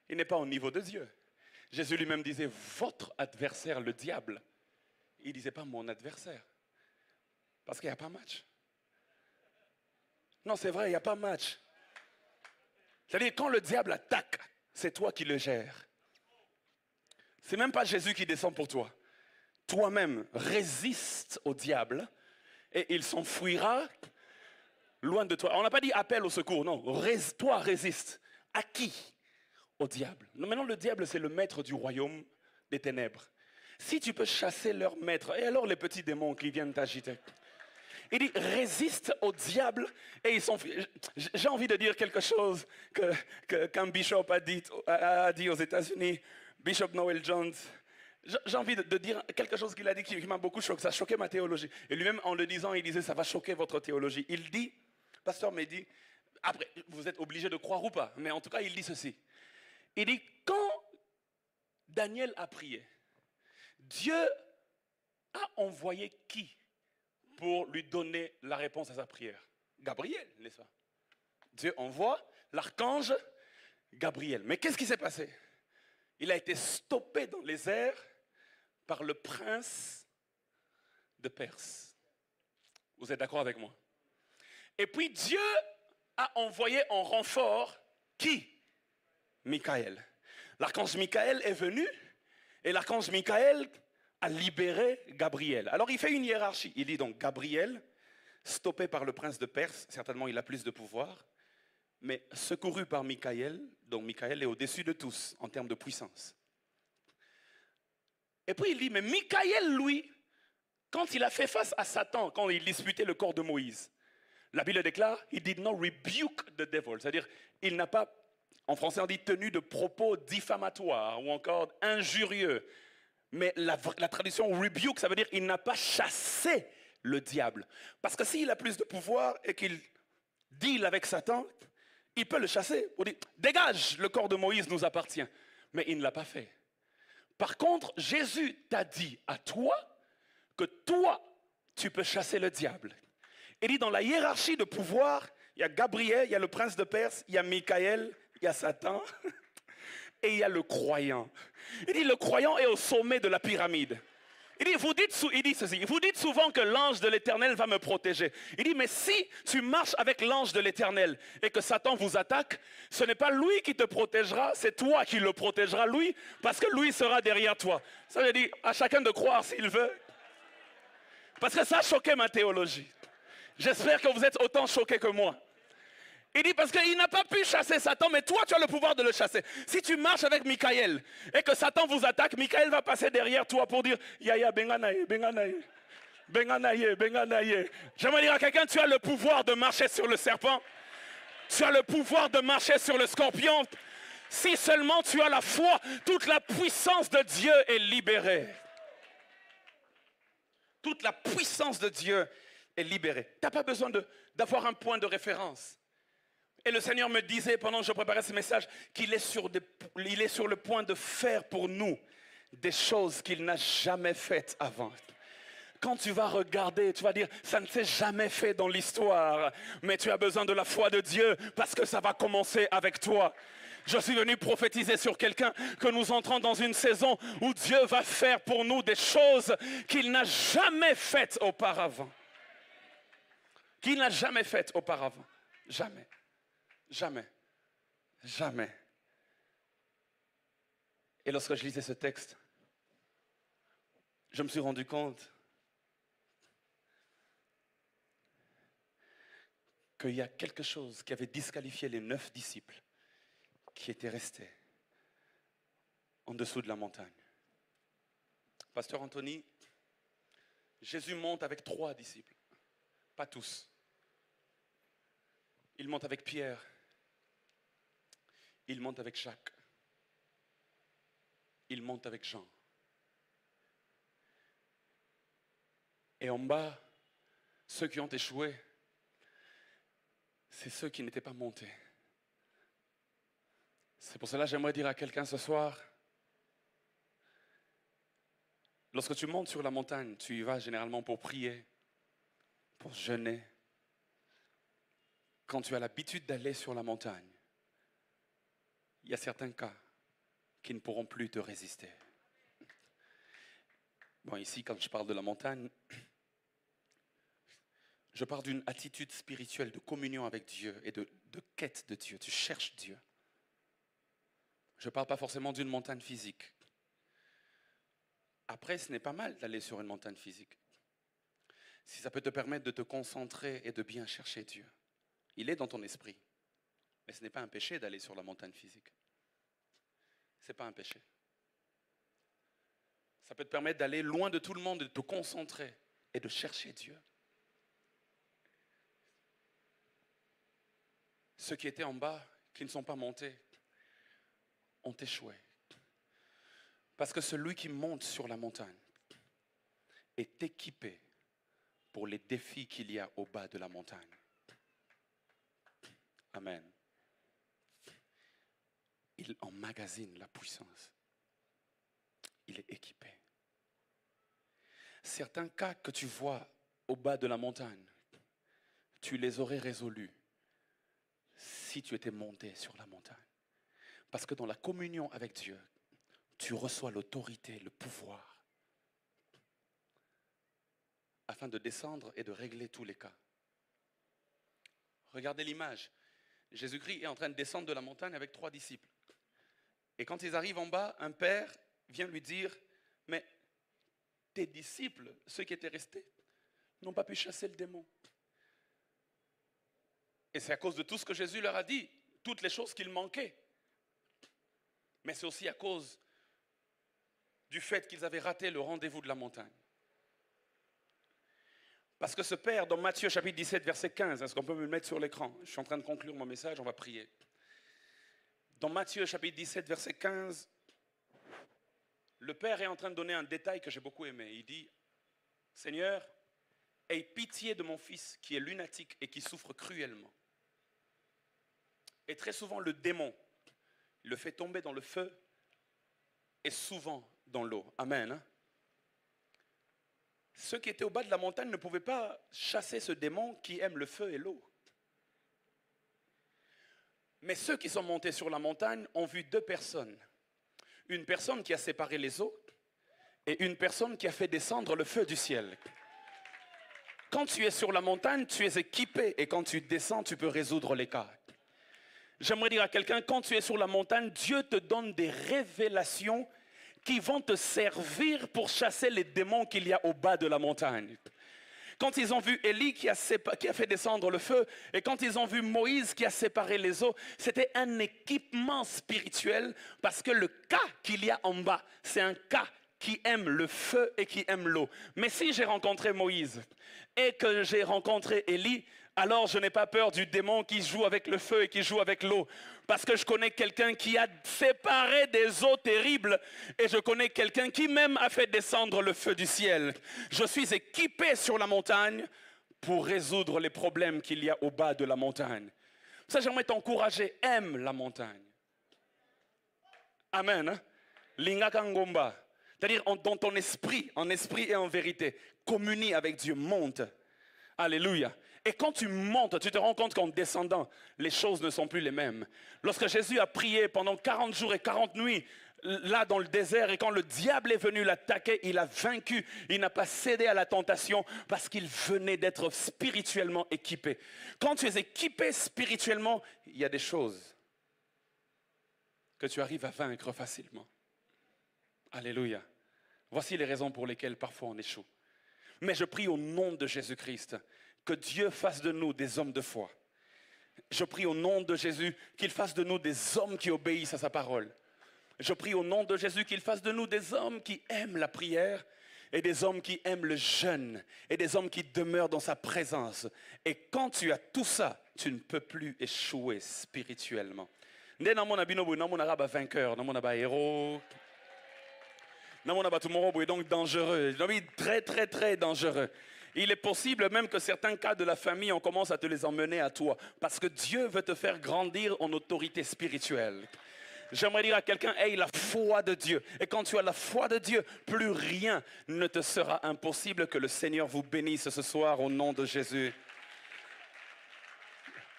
Speaker 3: Il n'est pas au niveau de Dieu. Jésus lui-même disait, votre adversaire, le diable. Il ne disait pas mon adversaire. Parce qu'il n'y a pas match. Non, c'est vrai, il n'y a pas match. C'est-à-dire, quand le diable attaque, c'est toi qui le gères. Ce n'est même pas Jésus qui descend pour toi. Toi-même, résiste au diable et il s'enfuira loin de toi. On n'a pas dit appel au secours, non. Toi, résiste. À qui? Au diable. Maintenant, le diable, c'est le maître du royaume des ténèbres. Si tu peux chasser leur maître, et alors les petits démons qui viennent t'agiter? Il dit, résiste au diable et ils s'enfuient. J'ai envie de dire quelque chose qu'un bishop a dit aux États-Unis, Bishop Noel Jones. J'ai envie de dire quelque chose qu'il a dit qui m'a beaucoup choqué. Ça a choqué ma théologie. Et lui-même, en le disant, il disait, ça va choquer votre théologie. Il dit, pasteur Mehdi, après, vous êtes obligé de croire ou pas, mais en tout cas, il dit ceci. Il dit, quand Daniel a prié, Dieu a envoyé qui pour lui donner la réponse à sa prière? Gabriel, n'est-ce pas? Dieu envoie l'archange Gabriel. Mais qu'est-ce qui s'est passé? Il a été stoppé dans les airs par le prince de Perse. Vous êtes d'accord avec moi? Et puis Dieu a envoyé en renfort qui? Michael. L'archange Michael est venu et l'archange Michael a libéré Gabriel. Alors il fait une hiérarchie. Il dit donc Gabriel, stoppé par le prince de Perse, certainement il a plus de pouvoir, mais secouru par Michael, donc Michael est au-dessus de tous en termes de puissance. Et puis il dit, mais Michael, lui, quand il a fait face à Satan, quand il disputait le corps de Moïse, la Bible déclare, he did not rebuke the devil, c'est-à-dire il n'a pas, en français on dit tenu de propos diffamatoires ou encore injurieux. Mais la traduction rebuke, ça veut dire il n'a pas chassé le diable. Parce que s'il a plus de pouvoir et qu'il deal avec Satan, il peut le chasser pour dire dégage, le corps de Moïse nous appartient. Mais il ne l'a pas fait. Par contre, Jésus t'a dit à toi que toi, tu peux chasser le diable. Il dit dans la hiérarchie de pouvoir, il y a Gabriel, il y a le prince de Perse, il y a Michael, il y a Satan et il y a le croyant. Il dit le croyant est au sommet de la pyramide. Il dit ceci, vous dites souvent que l'ange de l'Éternel va me protéger. Il dit, mais si tu marches avec l'ange de l'Éternel et que Satan vous attaque, ce n'est pas lui qui te protégera, c'est toi qui le protégeras, lui, parce que lui sera derrière toi. Ça veut dire à chacun de croire s'il veut. Parce que ça a choqué ma théologie. J'espère que vous êtes autant choqués que moi. Il dit parce qu'il n'a pas pu chasser Satan, mais toi tu as le pouvoir de le chasser. Si tu marches avec Michael et que Satan vous attaque, Michael va passer derrière toi pour dire Yaya benganaye, benganaye, benganaye, benganaye. J'aimerais dire à quelqu'un, tu as le pouvoir de marcher sur le serpent. Tu as le pouvoir de marcher sur le scorpion. Si seulement tu as la foi, toute la puissance de Dieu est libérée. Toute la puissance de Dieu est libérée. Tu n'as pas besoin d'avoir un point de référence. Et le Seigneur me disait pendant que je préparais ce message qu'il est sur le point de faire pour nous des choses qu'il n'a jamais faites avant. Quand tu vas regarder, tu vas dire, ça ne s'est jamais fait dans l'histoire, mais tu as besoin de la foi de Dieu parce que ça va commencer avec toi. Je suis venu prophétiser sur quelqu'un que nous entrons dans une saison où Dieu va faire pour nous des choses qu'il n'a jamais faites auparavant. Qu'il n'a jamais faites auparavant. Jamais. Jamais. Jamais. Et lorsque je lisais ce texte, je me suis rendu compte qu'il y a quelque chose qui avait disqualifié les 9 disciples qui étaient restés. en dessous de la montagne. Pasteur Anthony, Jésus monte avec 3 disciples, pas tous. Il monte avec Pierre, il monte avec Jacques, il monte avec Jean. Et en bas, ceux qui ont échoué, c'est ceux qui n'étaient pas montés. C'est pour cela que j'aimerais dire à quelqu'un ce soir, lorsque tu montes sur la montagne, tu y vas généralement pour prier, pour jeûner. Quand tu as l'habitude d'aller sur la montagne, il y a certains cas qui ne pourront plus te résister. Bon, ici, quand je parle de la montagne, je parle d'une attitude spirituelle de communion avec Dieu et de quête de Dieu. Tu cherches Dieu. Je ne parle pas forcément d'une montagne physique. Après, ce n'est pas mal d'aller sur une montagne physique. Si ça peut te permettre de te concentrer et de bien chercher Dieu. Il est dans ton esprit. Mais ce n'est pas un péché d'aller sur la montagne physique. Ce n'est pas un péché. Ça peut te permettre d'aller loin de tout le monde, de te concentrer et de chercher Dieu. Ceux qui étaient en bas, qui ne sont pas montés, ont échoué. Parce que celui qui monte sur la montagne est équipé pour les défis qu'il y a au bas de la montagne. Amen. Il emmagasine la puissance. Il est équipé. Certains cas que tu vois au bas de la montagne, tu les aurais résolus si tu étais monté sur la montagne. Parce que dans la communion avec Dieu, tu reçois l'autorité, le pouvoir, afin de descendre et de régler tous les cas. Regardez l'image. Jésus-Christ est en train de descendre de la montagne avec 3 disciples. Et quand ils arrivent en bas, un père vient lui dire, mais tes disciples, ceux qui étaient restés, n'ont pas pu chasser le démon. Et c'est à cause de tout ce que Jésus leur a dit, toutes les choses qu'il manquait. Mais c'est aussi à cause du fait qu'ils avaient raté le rendez-vous de la montagne. Parce que ce père, dans Matthieu chapitre 17, verset 15, est-ce qu'on peut me le mettre sur l'écran? Je suis en train de conclure mon message, on va prier. Dans Matthieu chapitre 17, verset 15, le père est en train de donner un détail que j'ai beaucoup aimé. Il dit, Seigneur, aie pitié de mon fils qui est lunatique et qui souffre cruellement. Et très souvent, le démon le fait tomber dans le feu et souvent dans l'eau. Amen. Hein? Ceux qui étaient au bas de la montagne ne pouvaient pas chasser ce démon qui aime le feu et l'eau. Mais ceux qui sont montés sur la montagne ont vu 2 personnes. Une personne qui a séparé les eaux et une personne qui a fait descendre le feu du ciel. Quand tu es sur la montagne, tu es équipé et quand tu descends, tu peux résoudre les cas. J'aimerais dire à quelqu'un, quand tu es sur la montagne, Dieu te donne des révélations qui vont te servir pour chasser les démons qu'il y a au bas de la montagne. Quand ils ont vu Élie qui a fait descendre le feu et quand ils ont vu Moïse qui a séparé les eaux, c'était un équipement spirituel parce que le cas qu'il y a en bas, c'est un cas qui aime le feu et qui aime l'eau. Mais si j'ai rencontré Moïse et que j'ai rencontré Élie, alors je n'ai pas peur du démon qui joue avec le feu et qui joue avec l'eau. Parce que je connais quelqu'un qui a séparé des eaux terribles et je connais quelqu'un qui même a fait descendre le feu du ciel. Je suis équipé sur la montagne pour résoudre les problèmes qu'il y a au bas de la montagne. Ça, j'aimerais t'encourager, aime la montagne. Amen. Hein? Lingakangomba. C'est-à-dire dans ton esprit, en esprit et en vérité, communie avec Dieu, monte. Alléluia. Et quand tu montes, tu te rends compte qu'en descendant, les choses ne sont plus les mêmes. Lorsque Jésus a prié pendant 40 jours et 40 nuits, là dans le désert, et quand le diable est venu l'attaquer, il a vaincu. Il n'a pas cédé à la tentation parce qu'il venait d'être spirituellement équipé. Quand tu es équipé spirituellement, il y a des choses que tu arrives à vaincre facilement. Alléluia. Voici les raisons pour lesquelles parfois on échoue. Mais je prie au nom de Jésus-Christ que Dieu fasse de nous des hommes de foi. Je prie au nom de Jésus qu'il fasse de nous des hommes qui obéissent à sa parole. Je prie au nom de Jésus qu'il fasse de nous des hommes qui aiment la prière et des hommes qui aiment le jeûne et des hommes qui demeurent dans sa présence. Et quand tu as tout ça, tu ne peux plus échouer spirituellement. Vainqueur, héros, donc dangereux, très très très dangereux. Il est possible même que certains cas de la famille, on commence à te les emmener à toi. Parce que Dieu veut te faire grandir en autorité spirituelle. J'aimerais dire à quelqu'un, aie la foi de Dieu. Et quand tu as la foi de Dieu, plus rien ne te sera impossible. Que le Seigneur vous bénisse ce soir au nom de Jésus.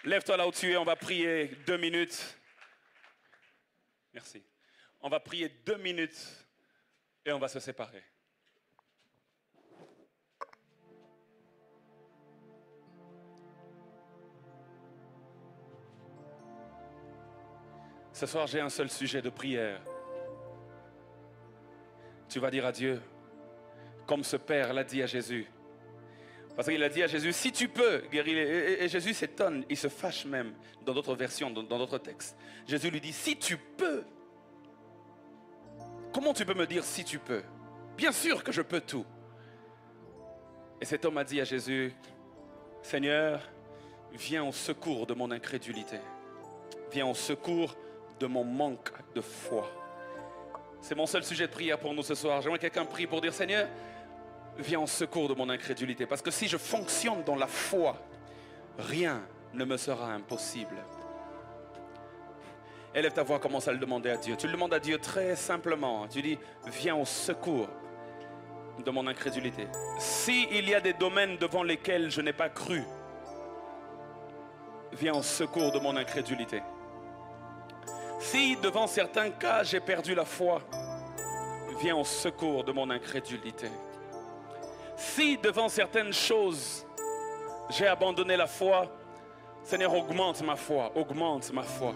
Speaker 3: Lève-toi là où tu es, on va prier 2 minutes. Merci. On va prier 2 minutes et on va se séparer. Ce soir, j'ai un seul sujet de prière. Tu vas dire à Dieu, comme ce Père l'a dit à Jésus. Parce qu'il a dit à Jésus, si tu peux guérir. Et Jésus s'étonne, il se fâche même dans d'autres versions, dans d'autres textes. Jésus lui dit, si tu peux. Comment tu peux me dire si tu peux? Bien sûr que je peux tout. Et cet homme a dit à Jésus, Seigneur, viens au secours de mon incrédulité. Viens au secours de mon manque de foi. C'est mon seul sujet de prière pour nous ce soir. J'aimerais que quelqu'un prie pour dire, Seigneur, viens en secours de mon incrédulité. Parce que si je fonctionne dans la foi, rien ne me sera impossible. Élève ta voix, commence à le demander à Dieu. Tu le demandes à Dieu très simplement. Tu dis, viens au secours de mon incrédulité. S'il y a des domaines devant lesquels je n'ai pas cru, viens au secours de mon incrédulité. Si devant certains cas j'ai perdu la foi, viens au secours de mon incrédulité. Si devant certaines choses j'ai abandonné la foi, Seigneur, augmente ma foi, augmente ma foi,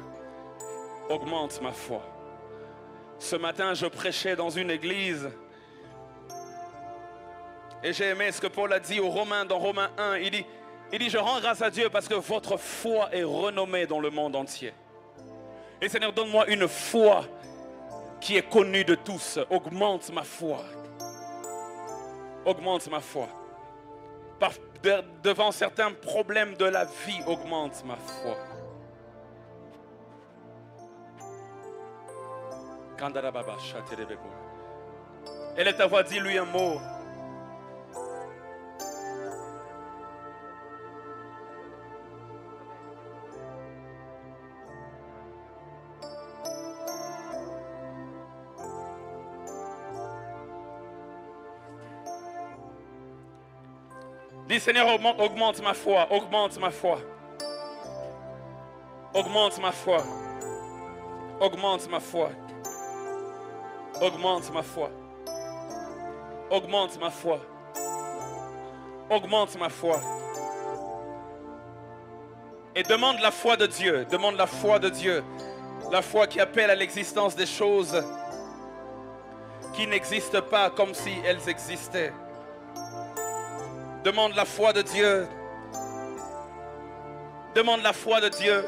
Speaker 3: augmente ma foi. Ce matin, je prêchais dans une église et j'ai aimé ce que Paul a dit aux Romains, dans Romains 1. Il dit, je rends grâce à Dieu parce que votre foi est renommée dans le monde entier. Et Seigneur, donne-moi une foi qui est connue de tous. Augmente ma foi. Augmente ma foi. Devant certains problèmes de la vie, augmente ma foi. Elle est ta voix, dis-lui un mot. Dis, Seigneur, augmente ma foi, augmente ma foi. Augmente ma foi. Augmente ma foi. Augmente ma foi. Augmente ma foi. Augmente ma foi. Et demande la foi de Dieu. Demande la foi de Dieu. La foi qui appelle à l'existence des choses qui n'existent pas comme si elles existaient. Demande la foi de Dieu. Demande la foi de Dieu.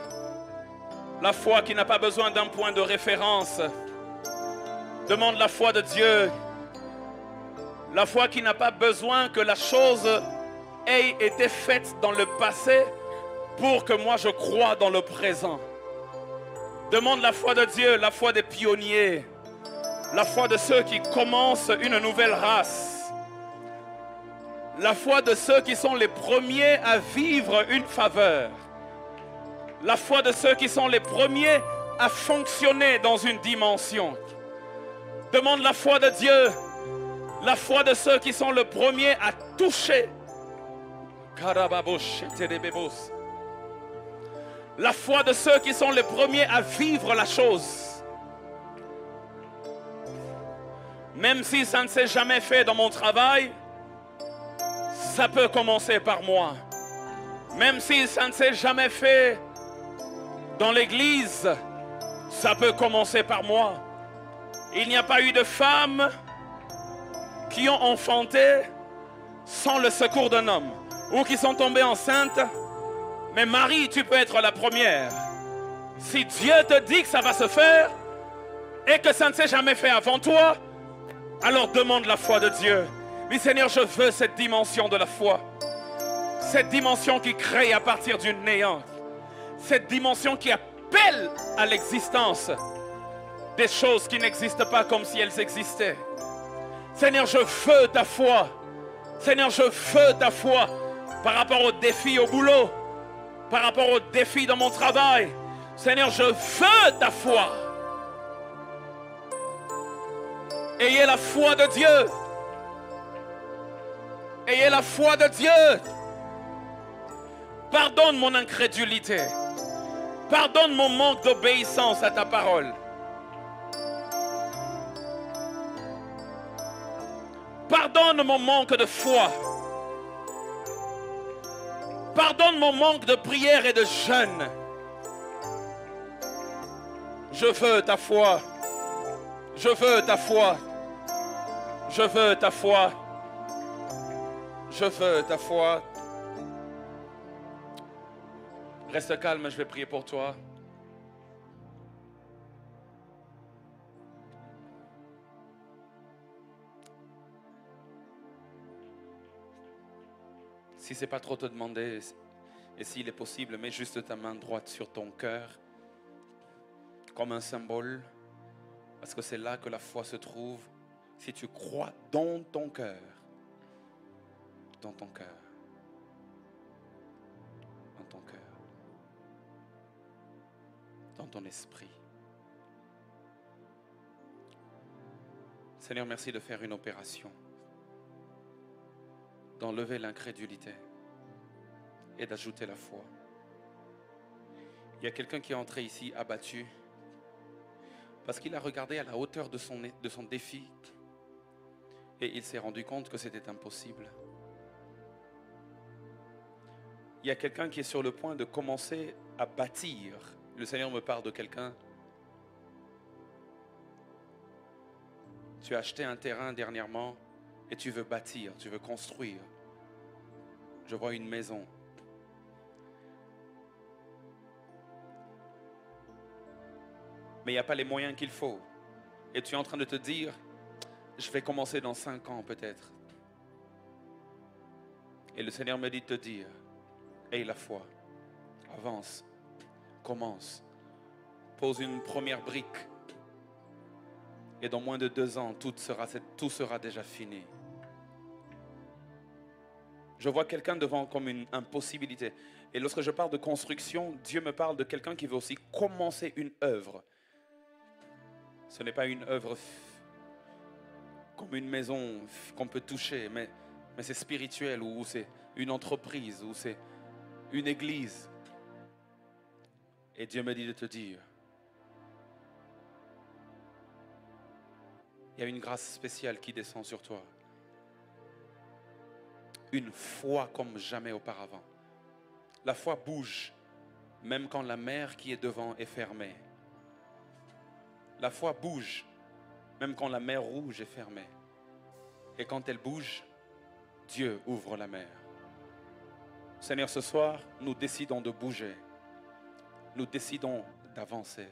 Speaker 3: La foi qui n'a pas besoin d'un point de référence. Demande la foi de Dieu. La foi qui n'a pas besoin que la chose ait été faite dans le passé pour que moi je croie dans le présent. Demande la foi de Dieu, la foi des pionniers. La foi de ceux qui commencent une nouvelle race. La foi de ceux qui sont les premiers à vivre une faveur. La foi de ceux qui sont les premiers à fonctionner dans une dimension. Demande la foi de Dieu. La foi de ceux qui sont les premiers à toucher. La foi de ceux qui sont les premiers à vivre la chose. Même si ça ne s'est jamais fait dans mon travail, ça peut commencer par moi. Même si ça ne s'est jamais fait dans l'église, ça peut commencer par moi. Il n'y a pas eu de femmes qui ont enfanté sans le secours d'un homme ou qui sont tombées enceintes. Mais Marie, tu peux être la première. Si Dieu te dit que ça va se faire, et que ça ne s'est jamais fait avant toi, alors demande la foi de Dieu. Mais Seigneur, je veux cette dimension de la foi. Cette dimension qui crée à partir du néant. Cette dimension qui appelle à l'existence des choses qui n'existent pas comme si elles existaient. Seigneur, je veux ta foi. Seigneur, je veux ta foi par rapport aux défis au boulot, par rapport aux défis dans mon travail. Seigneur, je veux ta foi. Ayez la foi de Dieu. Ayez la foi de Dieu. Pardonne mon incrédulité. Pardonne mon manque d'obéissance à ta parole. Pardonne mon manque de foi. Pardonne mon manque de prière et de jeûne. Je veux ta foi. Je veux ta foi. Je veux ta foi. Je veux ta foi. Reste calme, je vais prier pour toi. Si ce n'est pas trop te demander, et s'il est possible, mets juste ta main droite sur ton cœur, comme un symbole, parce que c'est là que la foi se trouve. Si tu crois dans ton cœur, dans ton cœur, dans ton cœur, dans ton esprit. Seigneur, merci de faire une opération, d'enlever l'incrédulité et d'ajouter la foi. Il y a quelqu'un qui est entré ici abattu parce qu'il a regardé à la hauteur de son défi et il s'est rendu compte que c'était impossible. Il y a quelqu'un qui est sur le point de commencer à bâtir. Le Seigneur me parle de quelqu'un. Tu as acheté un terrain dernièrement et tu veux bâtir, tu veux construire. Je vois une maison. Mais il n'y a pas les moyens qu'il faut. Et tu es en train de te dire, je vais commencer dans 5 ans peut-être. Et le Seigneur me dit de te dire, aie la foi, avance, commence, pose une première brique. Et dans moins de 2 ans, tout sera déjà fini. Je vois quelqu'un devant comme une impossibilité. Et lorsque je parle de construction, Dieu me parle de quelqu'un qui veut aussi commencer une œuvre. Ce n'est pas une œuvre comme une maison qu'on peut toucher, mais c'est spirituel, ou c'est une entreprise, ou c'est une église. Et Dieu me dit de te dire, il y a une grâce spéciale qui descend sur toi. Une foi comme jamais auparavant. La foi bouge, même quand la mer qui est devant est fermée. La foi bouge, même quand la mer rouge est fermée. Et quand elle bouge, Dieu ouvre la mer. Seigneur, ce soir, nous décidons de bouger. Nous décidons d'avancer.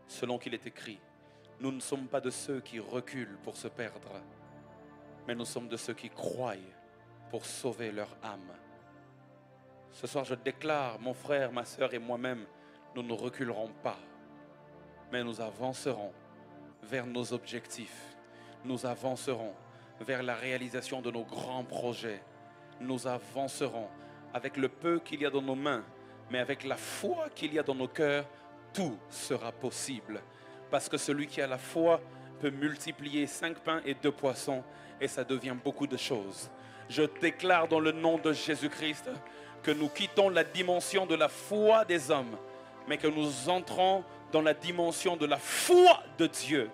Speaker 3: Selon qu'il est écrit, nous ne sommes pas de ceux qui reculent pour se perdre, mais nous sommes de ceux qui croient pour sauver leur âme. Ce soir, je déclare, mon frère, ma sœur et moi-même, nous ne reculerons pas, mais nous avancerons vers nos objectifs. Nous avancerons vers la réalisation de nos grands projets. Nous avancerons avec le peu qu'il y a dans nos mains, mais avec la foi qu'il y a dans nos cœurs, tout sera possible. Parce que celui qui a la foi peut multiplier 5 pains et 2 poissons et ça devient beaucoup de choses. Je déclare dans le nom de Jésus-Christ que nous quittons la dimension de la foi des hommes, mais que nous entrons dans la dimension de la foi de Dieu.